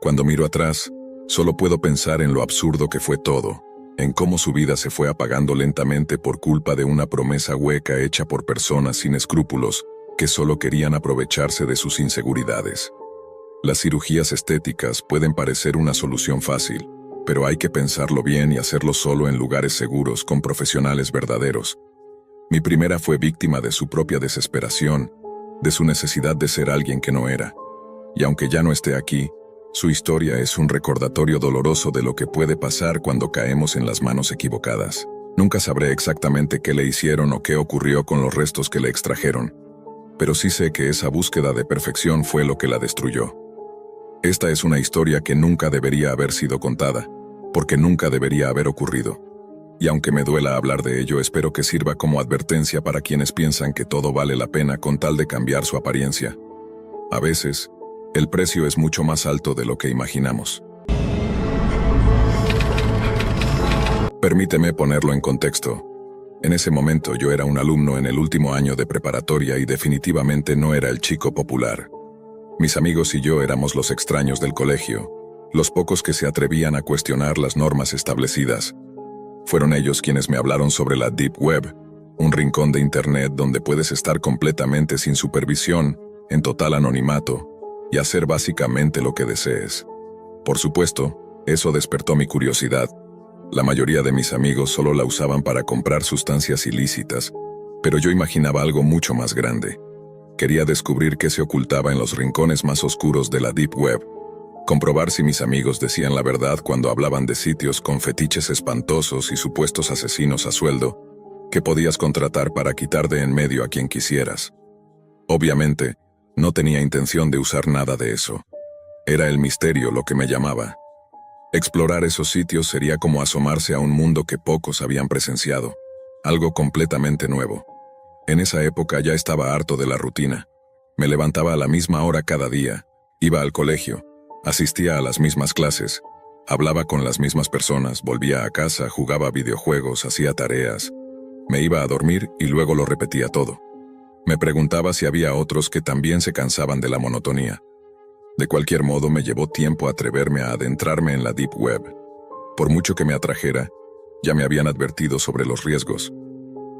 Cuando miro atrás, solo puedo pensar en lo absurdo que fue todo, en cómo su vida se fue apagando lentamente por culpa de una promesa hueca hecha por personas sin escrúpulos que solo querían aprovecharse de sus inseguridades. Las cirugías estéticas pueden parecer una solución fácil, pero hay que pensarlo bien y hacerlo solo en lugares seguros con profesionales verdaderos. Mi primera fue víctima de su propia desesperación, de su necesidad de ser alguien que no era. Y aunque ya no esté aquí, su historia es un recordatorio doloroso de lo que puede pasar cuando caemos en las manos equivocadas. Nunca sabré exactamente qué le hicieron o qué ocurrió con los restos que le extrajeron, pero sí sé que esa búsqueda de perfección fue lo que la destruyó. Esta es una historia que nunca debería haber sido contada, porque nunca debería haber ocurrido. Y aunque me duela hablar de ello, espero que sirva como advertencia para quienes piensan que todo vale la pena con tal de cambiar su apariencia. A veces, el precio es mucho más alto de lo que imaginamos. Permíteme ponerlo en contexto. En ese momento yo era un alumno en el último año de preparatoria y definitivamente no era el chico popular. Mis amigos y yo éramos los extraños del colegio, los pocos que se atrevían a cuestionar las normas establecidas. Fueron ellos quienes me hablaron sobre la Deep Web, un rincón de Internet donde puedes estar completamente sin supervisión, en total anonimato, y hacer básicamente lo que desees. Por supuesto, eso despertó mi curiosidad. La mayoría de mis amigos solo la usaban para comprar sustancias ilícitas, pero yo imaginaba algo mucho más grande. Quería descubrir qué se ocultaba en los rincones más oscuros de la Deep Web, comprobar si mis amigos decían la verdad cuando hablaban de sitios con fetiches espantosos y supuestos asesinos a sueldo, que podías contratar para quitar de en medio a quien quisieras. Obviamente, no tenía intención de usar nada de eso. Era el misterio lo que me llamaba. Explorar esos sitios sería como asomarse a un mundo que pocos habían presenciado, algo completamente nuevo. En esa época ya estaba harto de la rutina. Me levantaba a la misma hora cada día, iba al colegio, asistía a las mismas clases, hablaba con las mismas personas, volvía a casa, jugaba videojuegos, hacía tareas, me iba a dormir y luego lo repetía todo. Me preguntaba si había otros que también se cansaban de la monotonía. De cualquier modo, me llevó tiempo atreverme a adentrarme en la Deep Web. Por mucho que me atrajera, ya me habían advertido sobre los riesgos.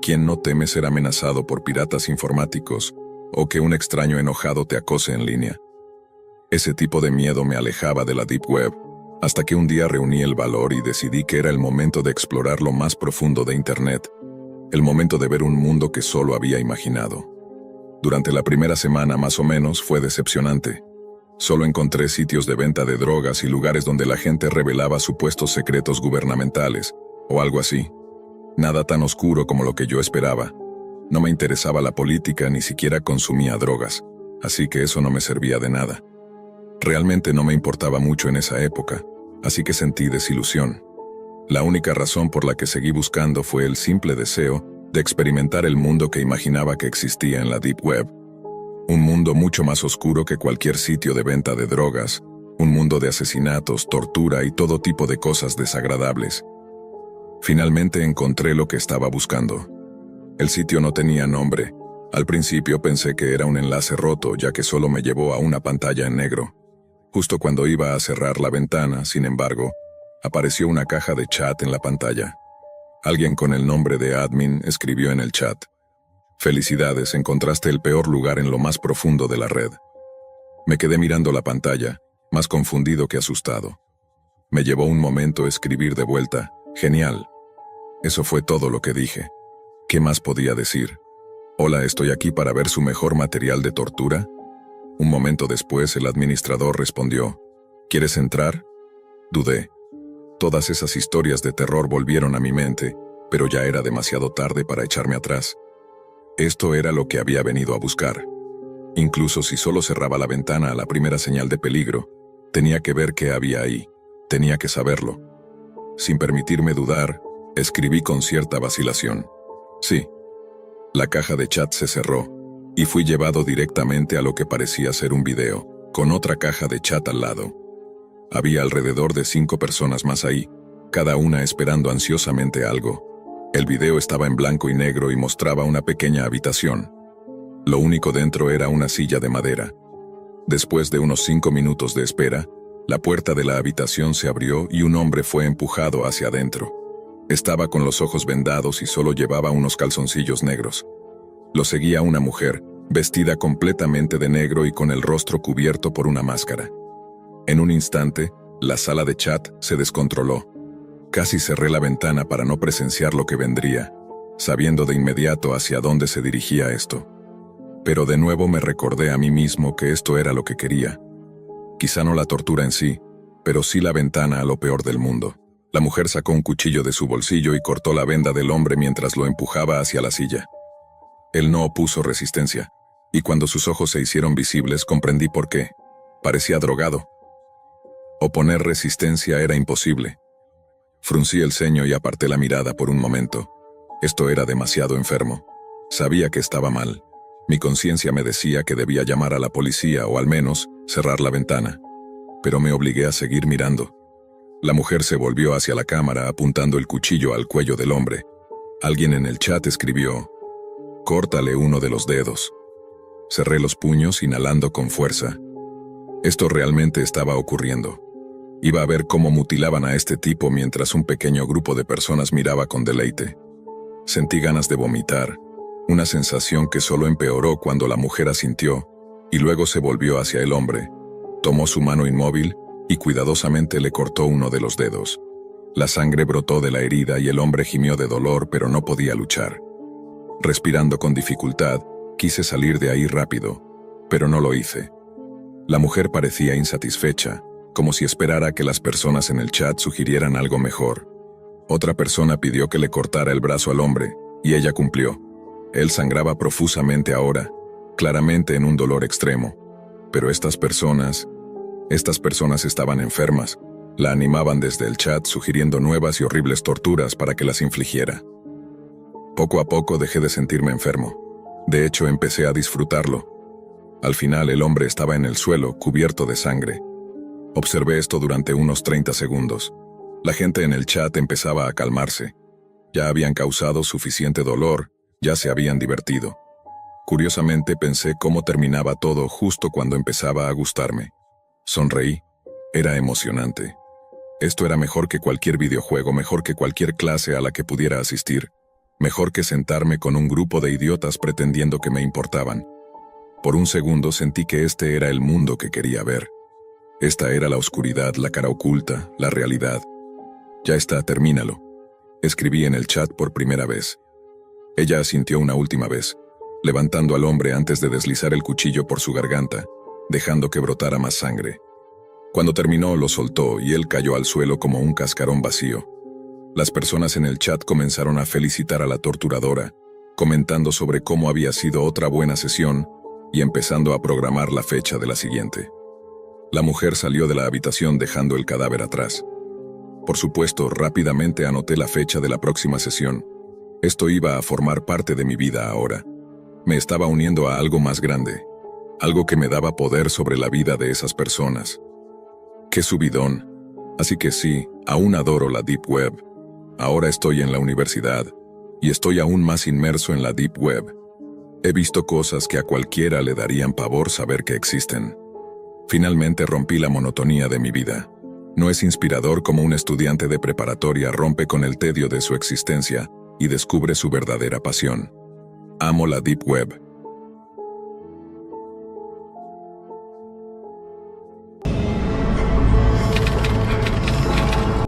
¿Quién no teme ser amenazado por piratas informáticos o que un extraño enojado te acose en línea? Ese tipo de miedo me alejaba de la Deep Web, hasta que un día reuní el valor y decidí que era el momento de explorar lo más profundo de Internet, el momento de ver un mundo que solo había imaginado. Durante la primera semana más o menos fue decepcionante. Solo encontré sitios de venta de drogas y lugares donde la gente revelaba supuestos secretos gubernamentales, o algo así. Nada tan oscuro como lo que yo esperaba. No me interesaba la política, ni siquiera consumía drogas, así que eso no me servía de nada. Realmente no me importaba mucho en esa época, así que sentí desilusión. La única razón por la que seguí buscando fue el simple deseo de experimentar el mundo que imaginaba que existía en la Deep Web. Un mundo mucho más oscuro que cualquier sitio de venta de drogas, un mundo de asesinatos, tortura y todo tipo de cosas desagradables. Finalmente encontré lo que estaba buscando. El sitio no tenía nombre. Al principio pensé que era un enlace roto, ya que solo me llevó a una pantalla en negro. Justo cuando iba a cerrar la ventana, sin embargo, apareció una caja de chat en la pantalla. Alguien con el nombre de admin escribió en el chat: «Felicidades, encontraste el peor lugar en lo más profundo de la red». Me quedé mirando la pantalla, más confundido que asustado. Me llevó un momento escribir de vuelta: «Genial». Eso fue todo lo que dije. ¿Qué más podía decir? «Hola, estoy aquí para ver su mejor material de tortura». Un momento después el administrador respondió: «¿Quieres entrar?». Dudé. Todas esas historias de terror volvieron a mi mente, pero ya era demasiado tarde para echarme atrás. Esto era lo que había venido a buscar. Incluso si solo cerraba la ventana a la primera señal de peligro, tenía que ver qué había ahí, tenía que saberlo. Sin permitirme dudar, escribí con cierta vacilación. Sí. La caja de chat se cerró, y fui llevado directamente a lo que parecía ser un video, con otra caja de chat al lado. Había alrededor de 5 personas más ahí, cada una esperando ansiosamente algo. El video estaba en blanco y negro y mostraba una pequeña habitación. Lo único dentro era una silla de madera. Después de unos 5 minutos de espera, la puerta de la habitación se abrió y un hombre fue empujado hacia adentro. Estaba con los ojos vendados y solo llevaba unos calzoncillos negros. Lo seguía una mujer, vestida completamente de negro y con el rostro cubierto por una máscara. En un instante, la sala de chat se descontroló. Casi cerré la ventana para no presenciar lo que vendría, sabiendo de inmediato hacia dónde se dirigía esto. Pero de nuevo me recordé a mí mismo que esto era lo que quería. Quizá no la tortura en sí, pero sí la ventana a lo peor del mundo. La mujer sacó un cuchillo de su bolsillo y cortó la venda del hombre mientras lo empujaba hacia la silla. Él no opuso resistencia, y cuando sus ojos se hicieron visibles comprendí por qué. Parecía drogado. Oponer resistencia era imposible. Fruncí el ceño y aparté la mirada por un momento. Esto era demasiado enfermo. Sabía que estaba mal. Mi conciencia me decía que debía llamar a la policía o al menos cerrar la ventana. Pero me obligué a seguir mirando. La mujer se volvió hacia la cámara apuntando el cuchillo al cuello del hombre. Alguien en el chat escribió: «Córtale uno de los dedos». Cerré los puños inhalando con fuerza. Esto realmente estaba ocurriendo. Iba a ver cómo mutilaban a este tipo mientras un pequeño grupo de personas miraba con deleite. Sentí ganas de vomitar, una sensación que solo empeoró cuando la mujer asintió, y luego se volvió hacia el hombre. Tomó su mano inmóvil y cuidadosamente le cortó uno de los dedos. La sangre brotó de la herida y el hombre gimió de dolor, pero no podía luchar. Respirando con dificultad, quise salir de ahí rápido, pero no lo hice. La mujer parecía insatisfecha, como si esperara que las personas en el chat sugirieran algo mejor. Otra persona pidió que le cortara el brazo al hombre, y ella cumplió. Él sangraba profusamente ahora, claramente en un dolor extremo. Pero estas personas estaban enfermas. La animaban desde el chat sugiriendo nuevas y horribles torturas para que las infligiera. Poco a poco dejé de sentirme enfermo. De hecho, empecé a disfrutarlo. Al final el hombre estaba en el suelo, cubierto de sangre. Observé esto durante unos 30 segundos. La gente en el chat empezaba a calmarse. Ya habían causado suficiente dolor, ya se habían divertido. Curiosamente pensé cómo terminaba todo justo cuando empezaba a gustarme. Sonreí. Era emocionante. Esto era mejor que cualquier videojuego, mejor que cualquier clase a la que pudiera asistir, mejor que sentarme con un grupo de idiotas pretendiendo que me importaban. Por un segundo sentí que este era el mundo que quería ver. Esta era la oscuridad, la cara oculta, la realidad. Ya está, termínalo. Escribí en el chat por primera vez. Ella asintió una última vez, levantando al hombre antes de deslizar el cuchillo por su garganta, dejando que brotara más sangre. Cuando terminó, lo soltó y él cayó al suelo como un cascarón vacío. Las personas en el chat comenzaron a felicitar a la torturadora, comentando sobre cómo había sido otra buena sesión y empezando a programar la fecha de la siguiente. La mujer salió de la habitación dejando el cadáver atrás. Por supuesto, rápidamente anoté la fecha de la próxima sesión. Esto iba a formar parte de mi vida ahora. Me estaba uniendo a algo más grande, algo que me daba poder sobre la vida de esas personas. ¡Qué subidón! Así que sí, aún adoro la Deep Web. Ahora estoy en la universidad, y estoy aún más inmerso en la Deep Web. He visto cosas que a cualquiera le darían pavor saber que existen. Finalmente rompí la monotonía de mi vida. No es inspirador como un estudiante de preparatoria rompe con el tedio de su existencia y descubre su verdadera pasión. Amo la Deep Web.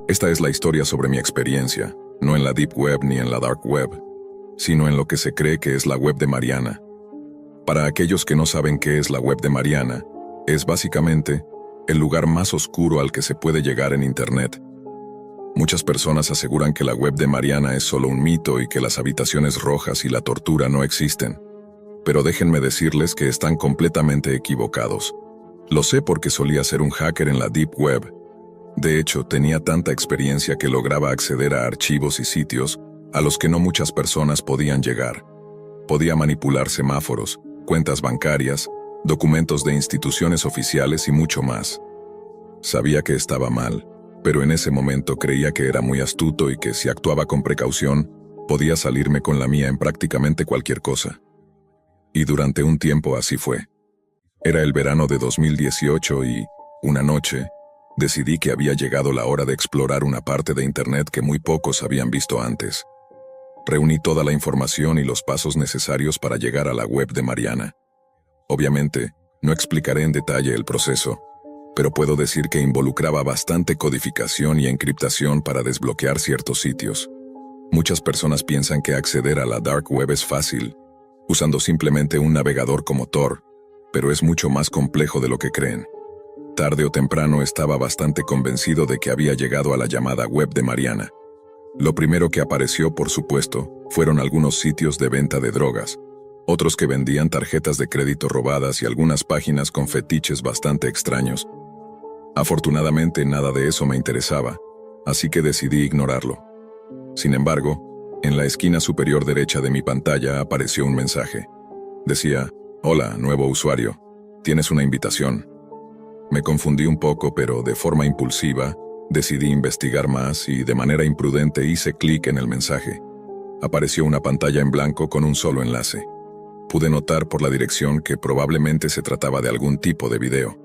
Esta es la historia sobre mi experiencia, no en la Deep Web ni en la Dark Web, sino en lo que se cree que es la Web de Mariana. Para aquellos que no saben qué es la Web de Mariana, es básicamente el lugar más oscuro al que se puede llegar en Internet. Muchas personas aseguran que la web de Mariana es solo un mito y que las habitaciones rojas y la tortura no existen. Pero déjenme decirles que están completamente equivocados. Lo sé porque solía ser un hacker en la Deep Web. De hecho, tenía tanta experiencia que lograba acceder a archivos y sitios a los que no muchas personas podían llegar. Podía manipular semáforos, cuentas bancarias, documentos de instituciones oficiales y mucho más. Sabía que estaba mal, pero en ese momento creía que era muy astuto y que si actuaba con precaución, podía salirme con la mía en prácticamente cualquier cosa. Y durante un tiempo así fue. Era el verano de 2018 y, una noche, decidí que había llegado la hora de explorar una parte de Internet que muy pocos habían visto antes. Reuní toda la información y los pasos necesarios para llegar a la web de Mariana. Obviamente, no explicaré en detalle el proceso, pero puedo decir que involucraba bastante codificación y encriptación para desbloquear ciertos sitios. Muchas personas piensan que acceder a la Dark Web es fácil, usando simplemente un navegador como Tor, pero es mucho más complejo de lo que creen. Tarde o temprano estaba bastante convencido de que había llegado a la llamada web de Mariana. Lo primero que apareció, por supuesto, fueron algunos sitios de venta de drogas, otros que vendían tarjetas de crédito robadas y algunas páginas con fetiches bastante extraños. Afortunadamente nada de eso me interesaba, así que decidí ignorarlo. Sin embargo, en la esquina superior derecha de mi pantalla apareció un mensaje. Decía: «Hola, nuevo usuario. Tienes una invitación». Me confundí un poco, pero de forma impulsiva, decidí investigar más y de manera imprudente hice clic en el mensaje. Apareció una pantalla en blanco con un solo enlace. Pude notar por la dirección que probablemente se trataba de algún tipo de video.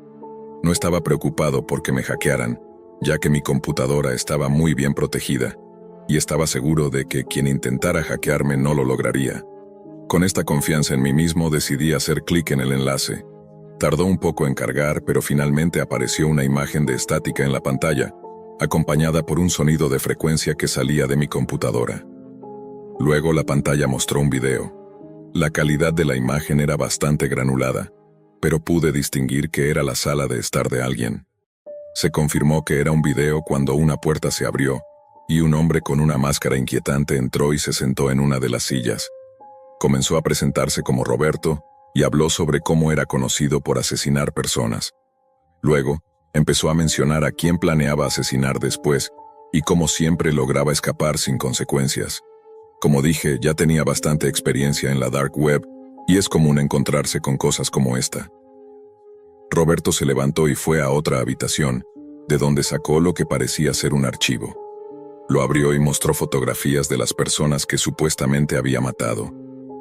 No estaba preocupado porque me hackearan, ya que mi computadora estaba muy bien protegida, y estaba seguro de que quien intentara hackearme no lo lograría. Con esta confianza en mí mismo decidí hacer clic en el enlace. Tardó un poco en cargar, pero finalmente apareció una imagen de estática en la pantalla, acompañada por un sonido de frecuencia que salía de mi computadora. Luego la pantalla mostró un video. La calidad de la imagen era bastante granulada, pero pude distinguir que era la sala de estar de alguien. Se confirmó que era un video cuando una puerta se abrió, y un hombre con una máscara inquietante entró y se sentó en una de las sillas. Comenzó a presentarse como Roberto, y habló sobre cómo era conocido por asesinar personas. Luego, empezó a mencionar a quién planeaba asesinar después, y cómo siempre lograba escapar sin consecuencias. Como dije, ya tenía bastante experiencia en la Dark Web, y es común encontrarse con cosas como esta. Roberto se levantó y fue a otra habitación, de donde sacó lo que parecía ser un archivo. Lo abrió y mostró fotografías de las personas que supuestamente había matado.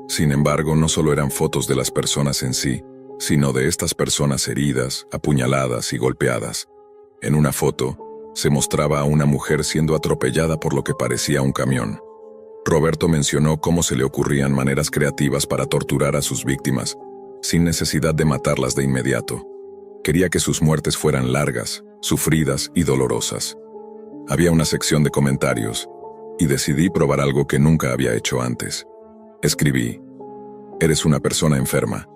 Sin embargo, no solo eran fotos de las personas en sí, sino de estas personas heridas, apuñaladas y golpeadas. En una foto, se mostraba a una mujer siendo atropellada por lo que parecía un camión. Roberto mencionó cómo se le ocurrían maneras creativas para torturar a sus víctimas, sin necesidad de matarlas de inmediato. Quería que sus muertes fueran largas, sufridas y dolorosas. Había una sección de comentarios, y decidí probar algo que nunca había hecho antes. Escribí: «Eres una persona enferma».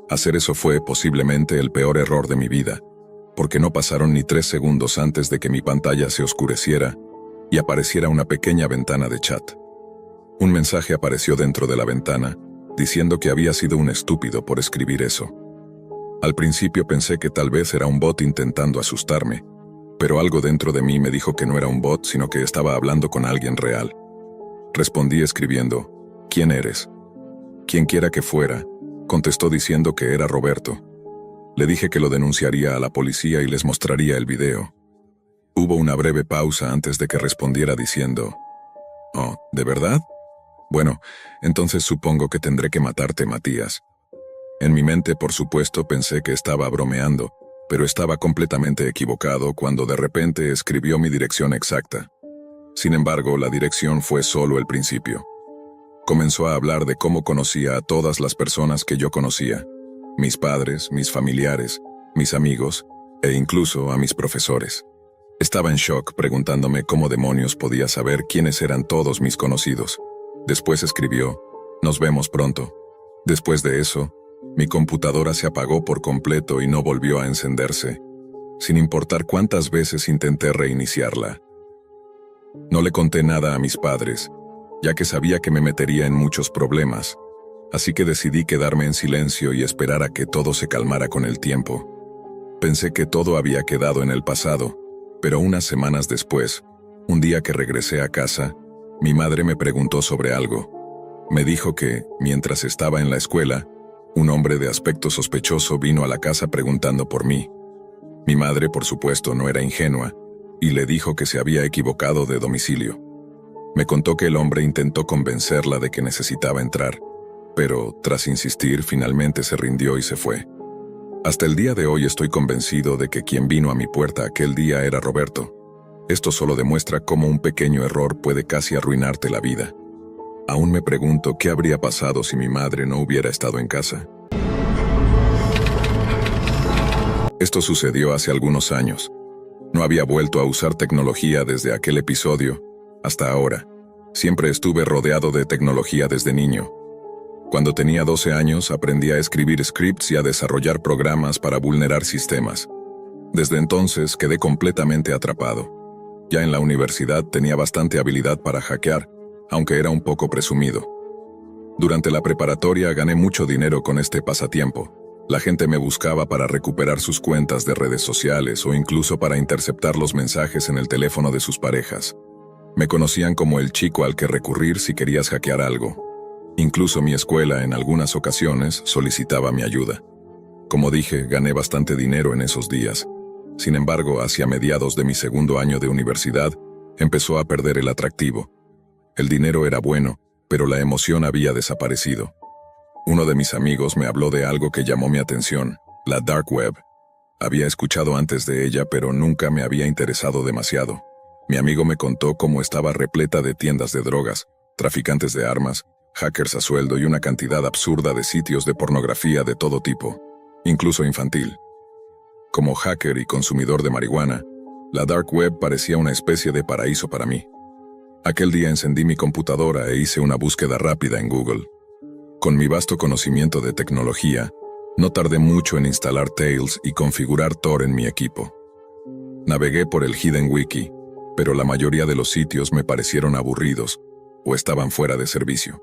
Hacer eso fue posiblemente el peor error de mi vida, porque no pasaron ni 3 segundos antes de que mi pantalla se oscureciera y apareciera una pequeña ventana de chat. Un mensaje apareció dentro de la ventana, diciendo que había sido un estúpido por escribir eso. Al principio pensé que tal vez era un bot intentando asustarme, pero algo dentro de mí me dijo que no era un bot, sino que estaba hablando con alguien real. Respondí escribiendo: «¿Quién eres?». «Quien quiera que fuera», contestó diciendo que era Roberto. Le dije que lo denunciaría a la policía y les mostraría el video. Hubo una breve pausa antes de que respondiera diciendo: «Oh, ¿de verdad? Bueno, entonces supongo que tendré que matarte, Matías». En mi mente, por supuesto, pensé que estaba bromeando, pero estaba completamente equivocado cuando de repente escribió mi dirección exacta. Sin embargo, la dirección fue solo el principio. Comenzó a hablar de cómo conocía a todas las personas que yo conocía, mis padres, mis familiares, mis amigos e incluso a mis profesores. Estaba en shock preguntándome cómo demonios podía saber quiénes eran todos mis conocidos. Después escribió: «Nos vemos pronto». Después de eso, mi computadora se apagó por completo y no volvió a encenderse, sin importar cuántas veces intenté reiniciarla. No le conté nada a mis padres, ya que sabía que me metería en muchos problemas, así que decidí quedarme en silencio y esperar a que todo se calmara con el tiempo. Pensé que todo había quedado en el pasado, pero unas semanas después, un día que regresé a casa, mi madre me preguntó sobre algo. Me dijo que, mientras estaba en la escuela, un hombre de aspecto sospechoso vino a la casa preguntando por mí. Mi madre, por supuesto, no era ingenua, y le dijo que se había equivocado de domicilio. Me contó que el hombre intentó convencerla de que necesitaba entrar, pero, tras insistir, finalmente se rindió y se fue. Hasta el día de hoy estoy convencido de que quien vino a mi puerta aquel día era Roberto. Esto solo demuestra cómo un pequeño error puede casi arruinarte la vida. Aún me pregunto qué habría pasado si mi madre no hubiera estado en casa. Esto sucedió hace algunos años. No había vuelto a usar tecnología desde aquel episodio hasta ahora. Siempre estuve rodeado de tecnología desde niño. Cuando tenía 12 años aprendí a escribir scripts y a desarrollar programas para vulnerar sistemas. Desde entonces quedé completamente atrapado. Ya en la universidad tenía bastante habilidad para hackear, aunque era un poco presumido. Durante la preparatoria gané mucho dinero con este pasatiempo. La gente me buscaba para recuperar sus cuentas de redes sociales o incluso para interceptar los mensajes en el teléfono de sus parejas. Me conocían como el chico al que recurrir si querías hackear algo. Incluso mi escuela en algunas ocasiones solicitaba mi ayuda. Como dije, gané bastante dinero en esos días. Sin embargo, hacia mediados de mi segundo año de universidad, empezó a perder el atractivo. El dinero era bueno, pero la emoción había desaparecido. Uno de mis amigos me habló de algo que llamó mi atención, la Dark Web. Había escuchado antes de ella, pero nunca me había interesado demasiado. Mi amigo me contó cómo estaba repleta de tiendas de drogas, traficantes de armas, hackers a sueldo y una cantidad absurda de sitios de pornografía de todo tipo, incluso infantil. Como hacker y consumidor de marihuana, la Dark Web parecía una especie de paraíso para mí. Aquel día encendí mi computadora e hice una búsqueda rápida en Google. Con mi vasto conocimiento de tecnología, no tardé mucho en instalar Tails y configurar Tor en mi equipo. Navegué por el Hidden Wiki, pero la mayoría de los sitios me parecieron aburridos o estaban fuera de servicio.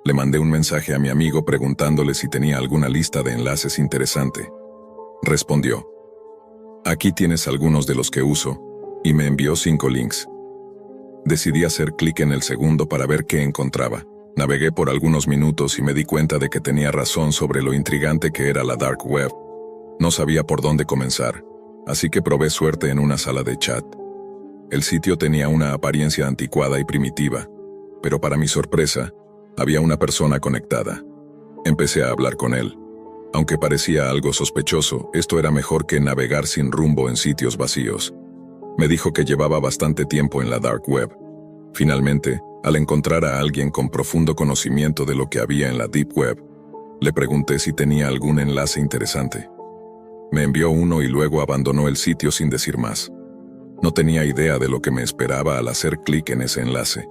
Le mandé un mensaje a mi amigo preguntándole si tenía alguna lista de enlaces interesante. Respondió: "Aquí tienes algunos de los que uso", y me envió 5 links. Decidí hacer clic en el segundo para ver qué encontraba. Navegué por algunos minutos y me di cuenta de que tenía razón sobre lo intrigante que era la Dark Web. No sabía por dónde comenzar, así que probé suerte en una sala de chat. El sitio tenía una apariencia anticuada y primitiva, pero para mi sorpresa, había una persona conectada. Empecé a hablar con él. Aunque parecía algo sospechoso, esto era mejor que navegar sin rumbo en sitios vacíos. Me dijo que llevaba bastante tiempo en la Dark Web. Finalmente, al encontrar a alguien con profundo conocimiento de lo que había en la Deep Web, le pregunté si tenía algún enlace interesante. Me envió uno y luego abandonó el sitio sin decir más. No tenía idea de lo que me esperaba al hacer clic en ese enlace.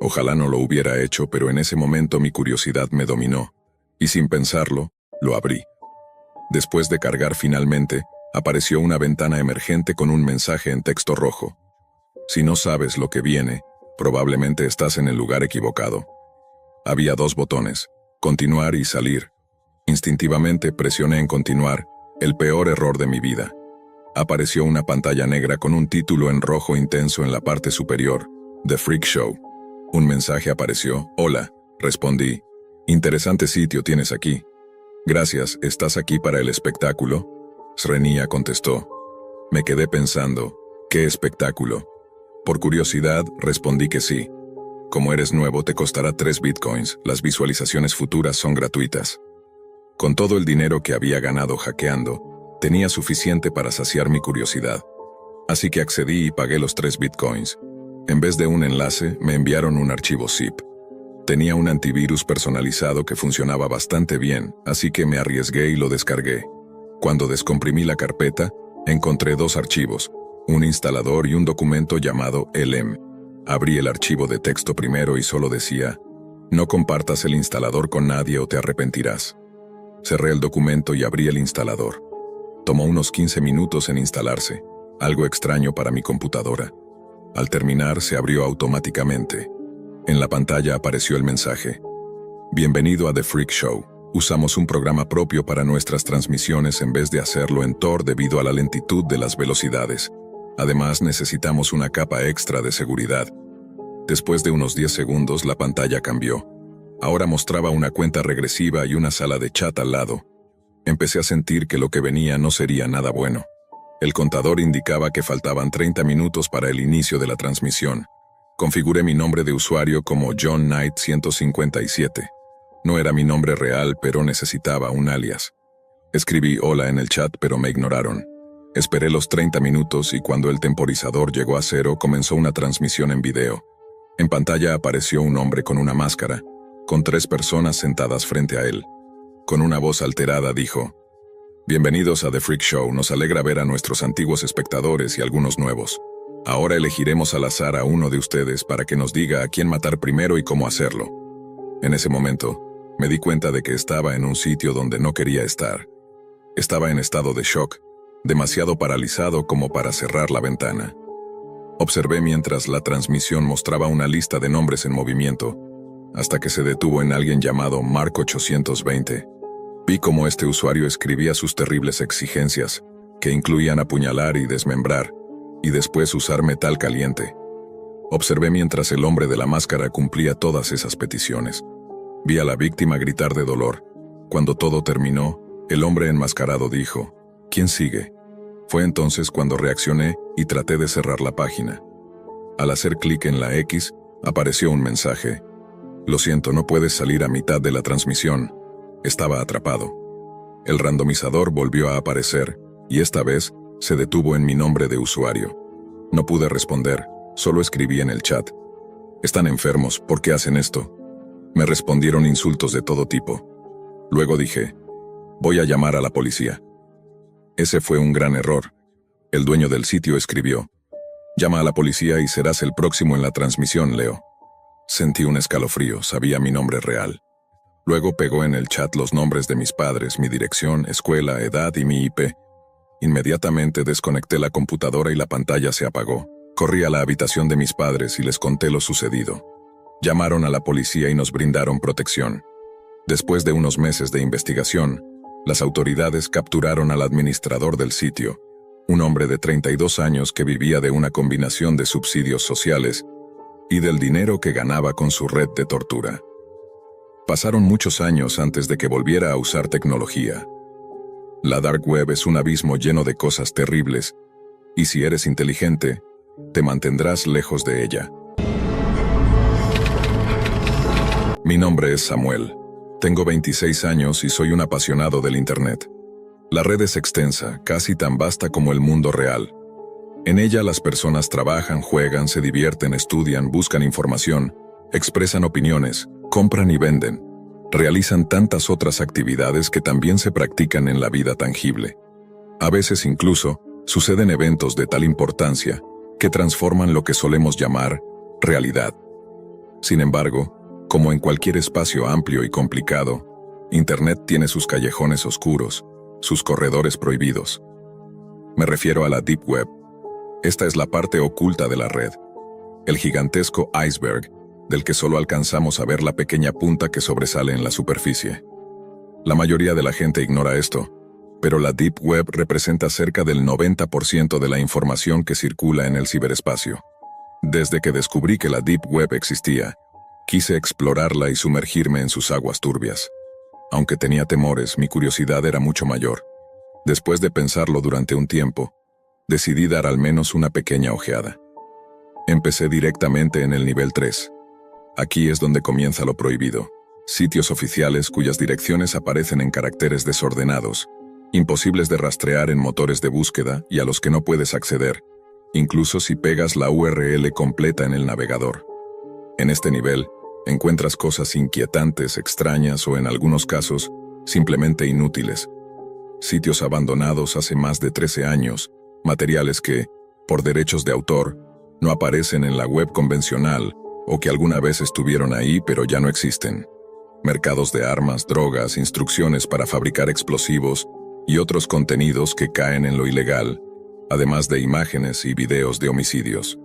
Ojalá no lo hubiera hecho, pero en ese momento mi curiosidad me dominó, y sin pensarlo, lo abrí. Después de cargar finalmente, apareció una ventana emergente con un mensaje en texto rojo. Si no sabes lo que viene, probablemente estás en el lugar equivocado. Había 2 botones, continuar y salir. Instintivamente presioné en continuar, el peor error de mi vida. Apareció una pantalla negra con un título en rojo intenso en la parte superior, The Freak Show. Un mensaje apareció: "Hola", respondí. "Interesante sitio tienes aquí". "Gracias, ¿estás aquí para el espectáculo?", Srenia contestó. Me quedé pensando, ¿qué espectáculo? Por curiosidad, respondí que sí. Como eres nuevo, te costará 3 bitcoins, las visualizaciones futuras son gratuitas. Con todo el dinero que había ganado hackeando, tenía suficiente para saciar mi curiosidad. Así que accedí y pagué los 3 bitcoins. En vez de un enlace, me enviaron un archivo zip. Tenía un antivirus personalizado que funcionaba bastante bien, así que me arriesgué y lo descargué. Cuando descomprimí la carpeta, encontré 2 archivos, un instalador y un documento llamado LM. Abrí el archivo de texto primero y solo decía: "No compartas el instalador con nadie o te arrepentirás". Cerré el documento y abrí el instalador. Tomó unos 15 minutos en instalarse, algo extraño para mi computadora. Al terminar, se abrió automáticamente. En la pantalla apareció el mensaje: Bienvenido a The Freak Show. Usamos un programa propio para nuestras transmisiones en vez de hacerlo en Tor debido a la lentitud de las velocidades. Además, necesitamos una capa extra de seguridad. Después de unos 10 segundos, la pantalla cambió. Ahora mostraba una cuenta regresiva y una sala de chat al lado. Empecé a sentir que lo que venía no sería nada bueno. El contador indicaba que faltaban 30 minutos para el inicio de la transmisión. Configuré mi nombre de usuario como John Knight 157. No era mi nombre real, pero necesitaba un alias. Escribí hola en el chat, pero me ignoraron. Esperé los 30 minutos y cuando el temporizador llegó a 0, comenzó una transmisión en video. En pantalla apareció un hombre con una máscara, con 3 personas sentadas frente a él. Con una voz alterada dijo: Bienvenidos a The Freak Show, nos alegra ver a nuestros antiguos espectadores y algunos nuevos. Ahora elegiremos al azar a uno de ustedes para que nos diga a quién matar primero y cómo hacerlo. En ese momento, me di cuenta de que estaba en un sitio donde no quería estar. Estaba en estado de shock, demasiado paralizado como para cerrar la ventana. Observé mientras la transmisión mostraba una lista de nombres en movimiento, hasta que se detuvo en alguien llamado Mark 820. Vi cómo este usuario escribía sus terribles exigencias, que incluían apuñalar y desmembrar, y después usar metal caliente. Observé mientras el hombre de la máscara cumplía todas esas peticiones. Vi a la víctima gritar de dolor. Cuando todo terminó, el hombre enmascarado dijo: ¿Quién sigue? Fue entonces cuando reaccioné y traté de cerrar la página. Al hacer clic en la X, apareció un mensaje: Lo siento, no puedes salir a mitad de la transmisión. Estaba atrapado. El randomizador volvió a aparecer, y esta vez se detuvo en mi nombre de usuario. No pude responder, solo escribí en el chat: Están enfermos, ¿por qué hacen esto? Me respondieron insultos de todo tipo. Luego dije: Voy a llamar a la policía. Ese fue un gran error. El dueño del sitio escribió: Llama a la policía y serás el próximo en la transmisión, Leo. Sentí un escalofrío, sabía mi nombre real. Luego pegó en el chat los nombres de mis padres, mi dirección, escuela, edad y mi IP. Inmediatamente desconecté la computadora y la pantalla se apagó. Corrí a la habitación de mis padres y les conté lo sucedido. Llamaron a la policía y nos brindaron protección. Después de unos meses de investigación, las autoridades capturaron al administrador del sitio, un hombre de 32 años que vivía de una combinación de subsidios sociales y del dinero que ganaba con su red de tortura. Pasaron muchos años antes de que volviera a usar tecnología. La Dark Web es un abismo lleno de cosas terribles, y si eres inteligente, te mantendrás lejos de ella. Mi nombre es Samuel. Tengo 26 años y soy un apasionado del Internet. La red es extensa, casi tan vasta como el mundo real. En ella las personas trabajan, juegan, se divierten, estudian, buscan información, expresan opiniones, compran y venden. Realizan tantas otras actividades que también se practican en la vida tangible. A veces incluso, suceden eventos de tal importancia que transforman lo que solemos llamar realidad. Sin embargo, como en cualquier espacio amplio y complicado, Internet tiene sus callejones oscuros, sus corredores prohibidos. Me refiero a la Deep Web. Esta es la parte oculta de la red, el gigantesco iceberg del que solo alcanzamos a ver la pequeña punta que sobresale en la superficie. La mayoría de la gente ignora esto, pero la Deep Web representa cerca del 90% de la información que circula en el ciberespacio. Desde que descubrí que la Deep Web existía, quise explorarla y sumergirme en sus aguas turbias. Aunque tenía temores, mi curiosidad era mucho mayor. Después de pensarlo durante un tiempo, decidí dar al menos una pequeña ojeada. Empecé directamente en el nivel 3. Aquí es donde comienza lo prohibido. Sitios oficiales cuyas direcciones aparecen en caracteres desordenados, imposibles de rastrear en motores de búsqueda y a los que no puedes acceder, incluso si pegas la URL completa en el navegador. En este nivel, encuentras cosas inquietantes, extrañas o en algunos casos, simplemente inútiles. Sitios abandonados hace más de 13 años, materiales que, por derechos de autor, no aparecen en la web convencional o que alguna vez estuvieron ahí pero ya no existen. Mercados de armas, drogas, instrucciones para fabricar explosivos y otros contenidos que caen en lo ilegal, además de imágenes y videos de homicidios.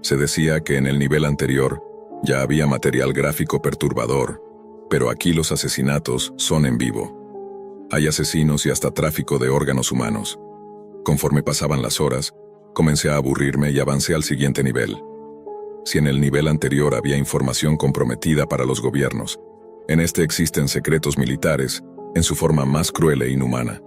Se decía que en el nivel anterior ya había material gráfico perturbador, pero aquí los asesinatos son en vivo. Hay asesinos y hasta tráfico de órganos humanos. Conforme pasaban las horas, comencé a aburrirme y avancé al siguiente nivel. Si en el nivel anterior había información comprometida para los gobiernos, en este existen secretos militares en su forma más cruel e inhumana.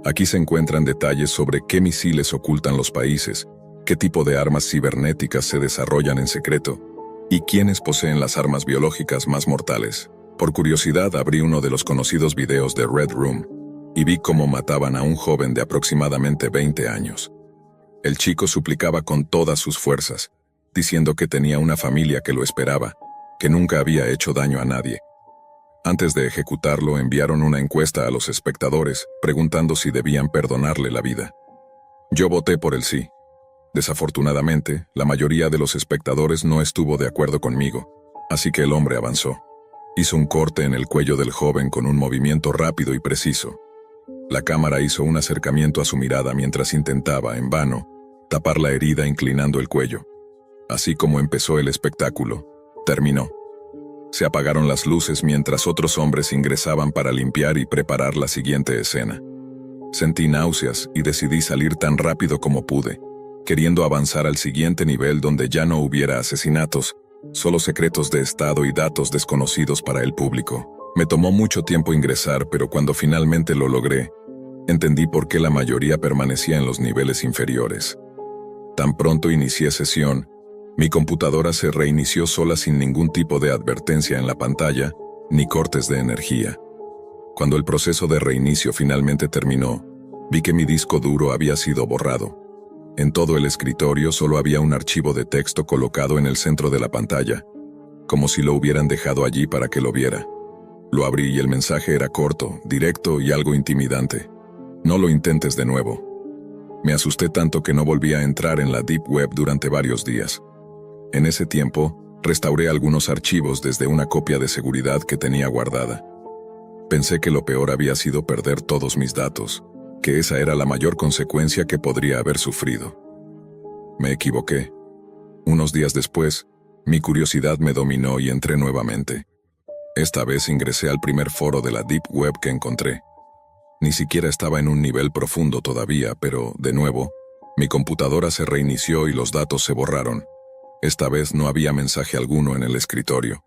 Aquí se encuentran detalles sobre qué misiles ocultan los países, qué tipo de armas cibernéticas se desarrollan en secreto y quiénes poseen las armas biológicas más mortales. Por curiosidad abrí uno de los conocidos videos de Red Room y vi cómo mataban a un joven de aproximadamente 20 años. El chico suplicaba con todas sus fuerzas, diciendo que tenía una familia que lo esperaba, que nunca había hecho daño a nadie. Antes de ejecutarlo enviaron una encuesta a los espectadores, preguntando si debían perdonarle la vida. Yo voté por el sí. Desafortunadamente, la mayoría de los espectadores no estuvo de acuerdo conmigo, así que el hombre avanzó. Hizo un corte en el cuello del joven con un movimiento rápido y preciso. La cámara hizo un acercamiento a su mirada mientras intentaba, en vano, tapar la herida inclinando el cuello. Así como empezó el espectáculo, terminó. Se apagaron las luces mientras otros hombres ingresaban para limpiar y preparar la siguiente escena. Sentí náuseas y decidí salir tan rápido como pude, queriendo avanzar al siguiente nivel donde ya no hubiera asesinatos, solo secretos de Estado y datos desconocidos para el público. Me tomó mucho tiempo ingresar, pero cuando finalmente lo logré, entendí por qué la mayoría permanecía en los niveles inferiores. Tan pronto inicié sesión, mi computadora se reinició sola sin ningún tipo de advertencia en la pantalla, ni cortes de energía. Cuando el proceso de reinicio finalmente terminó, vi que mi disco duro había sido borrado. En todo el escritorio solo había un archivo de texto colocado en el centro de la pantalla, como si lo hubieran dejado allí para que lo viera. Lo abrí y el mensaje era corto, directo y algo intimidante. No lo intentes de nuevo. Me asusté tanto que no volví a entrar en la Deep Web durante varios días. En ese tiempo, restauré algunos archivos desde una copia de seguridad que tenía guardada. Pensé que lo peor había sido perder todos mis datos, que esa era la mayor consecuencia que podría haber sufrido. Me equivoqué. Unos días después, mi curiosidad me dominó y entré nuevamente. Esta vez ingresé al primer foro de la Deep Web que encontré. Ni siquiera estaba en un nivel profundo todavía, pero, de nuevo, mi computadora se reinició y los datos se borraron. Esta vez no había mensaje alguno en el escritorio.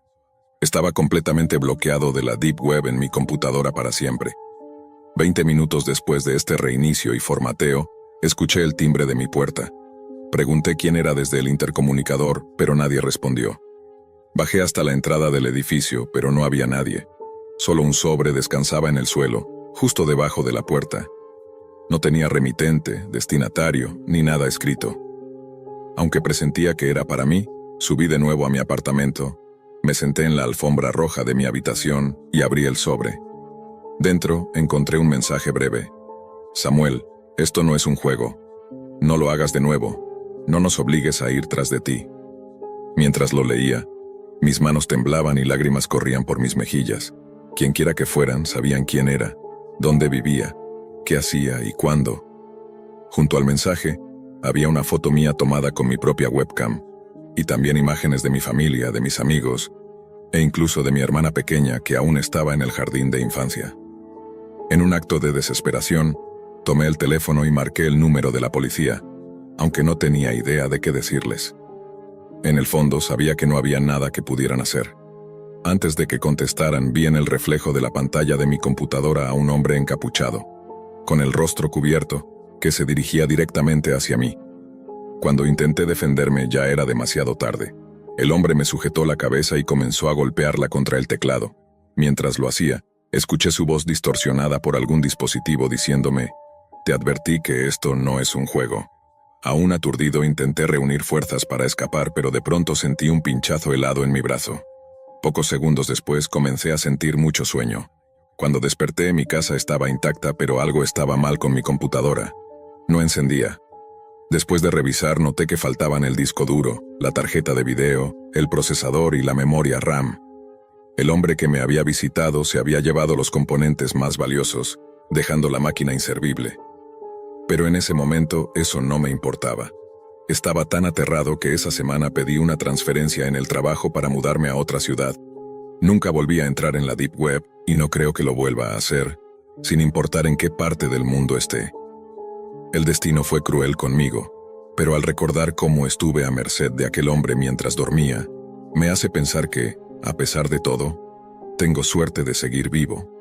Estaba completamente bloqueado de la Deep Web en mi computadora para siempre. 20 minutos después de este reinicio y formateo, escuché el timbre de mi puerta. Pregunté quién era desde el intercomunicador, pero nadie respondió. Bajé hasta la entrada del edificio, pero no había nadie. Solo un sobre descansaba en el suelo, justo debajo de la puerta. No tenía remitente, destinatario, ni nada escrito. Aunque presentía que era para mí, subí de nuevo a mi apartamento, me senté en la alfombra roja de mi habitación y abrí el sobre. Dentro encontré un mensaje breve. Samuel, esto no es un juego. No lo hagas de nuevo. No nos obligues a ir tras de ti. Mientras lo leía, mis manos temblaban y lágrimas corrían por mis mejillas. Quienquiera que fueran, sabían quién era, dónde vivía, qué hacía y cuándo. Junto al mensaje, había una foto mía tomada con mi propia webcam, y también imágenes de mi familia, de mis amigos, e incluso de mi hermana pequeña que aún estaba en el jardín de infancia. En un acto de desesperación, tomé el teléfono y marqué el número de la policía, aunque no tenía idea de qué decirles. En el fondo sabía que no había nada que pudieran hacer. Antes de que contestaran, vi en el reflejo de la pantalla de mi computadora a un hombre encapuchado, con el rostro cubierto, que se dirigía directamente hacia mí. Cuando intenté defenderme ya era demasiado tarde. El hombre me sujetó la cabeza y comenzó a golpearla contra el teclado. Mientras lo hacía, escuché su voz distorsionada por algún dispositivo diciéndome: «Te advertí que esto no es un juego». Aún aturdido intenté reunir fuerzas para escapar, pero de pronto sentí un pinchazo helado en mi brazo. Pocos segundos después comencé a sentir mucho sueño. Cuando desperté, mi casa estaba intacta, pero algo estaba mal con mi computadora. No encendía. Después de revisar, noté que faltaban el disco duro, la tarjeta de video, el procesador y la memoria RAM. El hombre que me había visitado se había llevado los componentes más valiosos, dejando la máquina inservible. Pero en ese momento eso no me importaba. Estaba tan aterrado que esa semana pedí una transferencia en el trabajo para mudarme a otra ciudad. Nunca volví a entrar en la Deep Web y no creo que lo vuelva a hacer, sin importar en qué parte del mundo esté. El destino fue cruel conmigo, pero al recordar cómo estuve a merced de aquel hombre mientras dormía, me hace pensar que, a pesar de todo, tengo suerte de seguir vivo.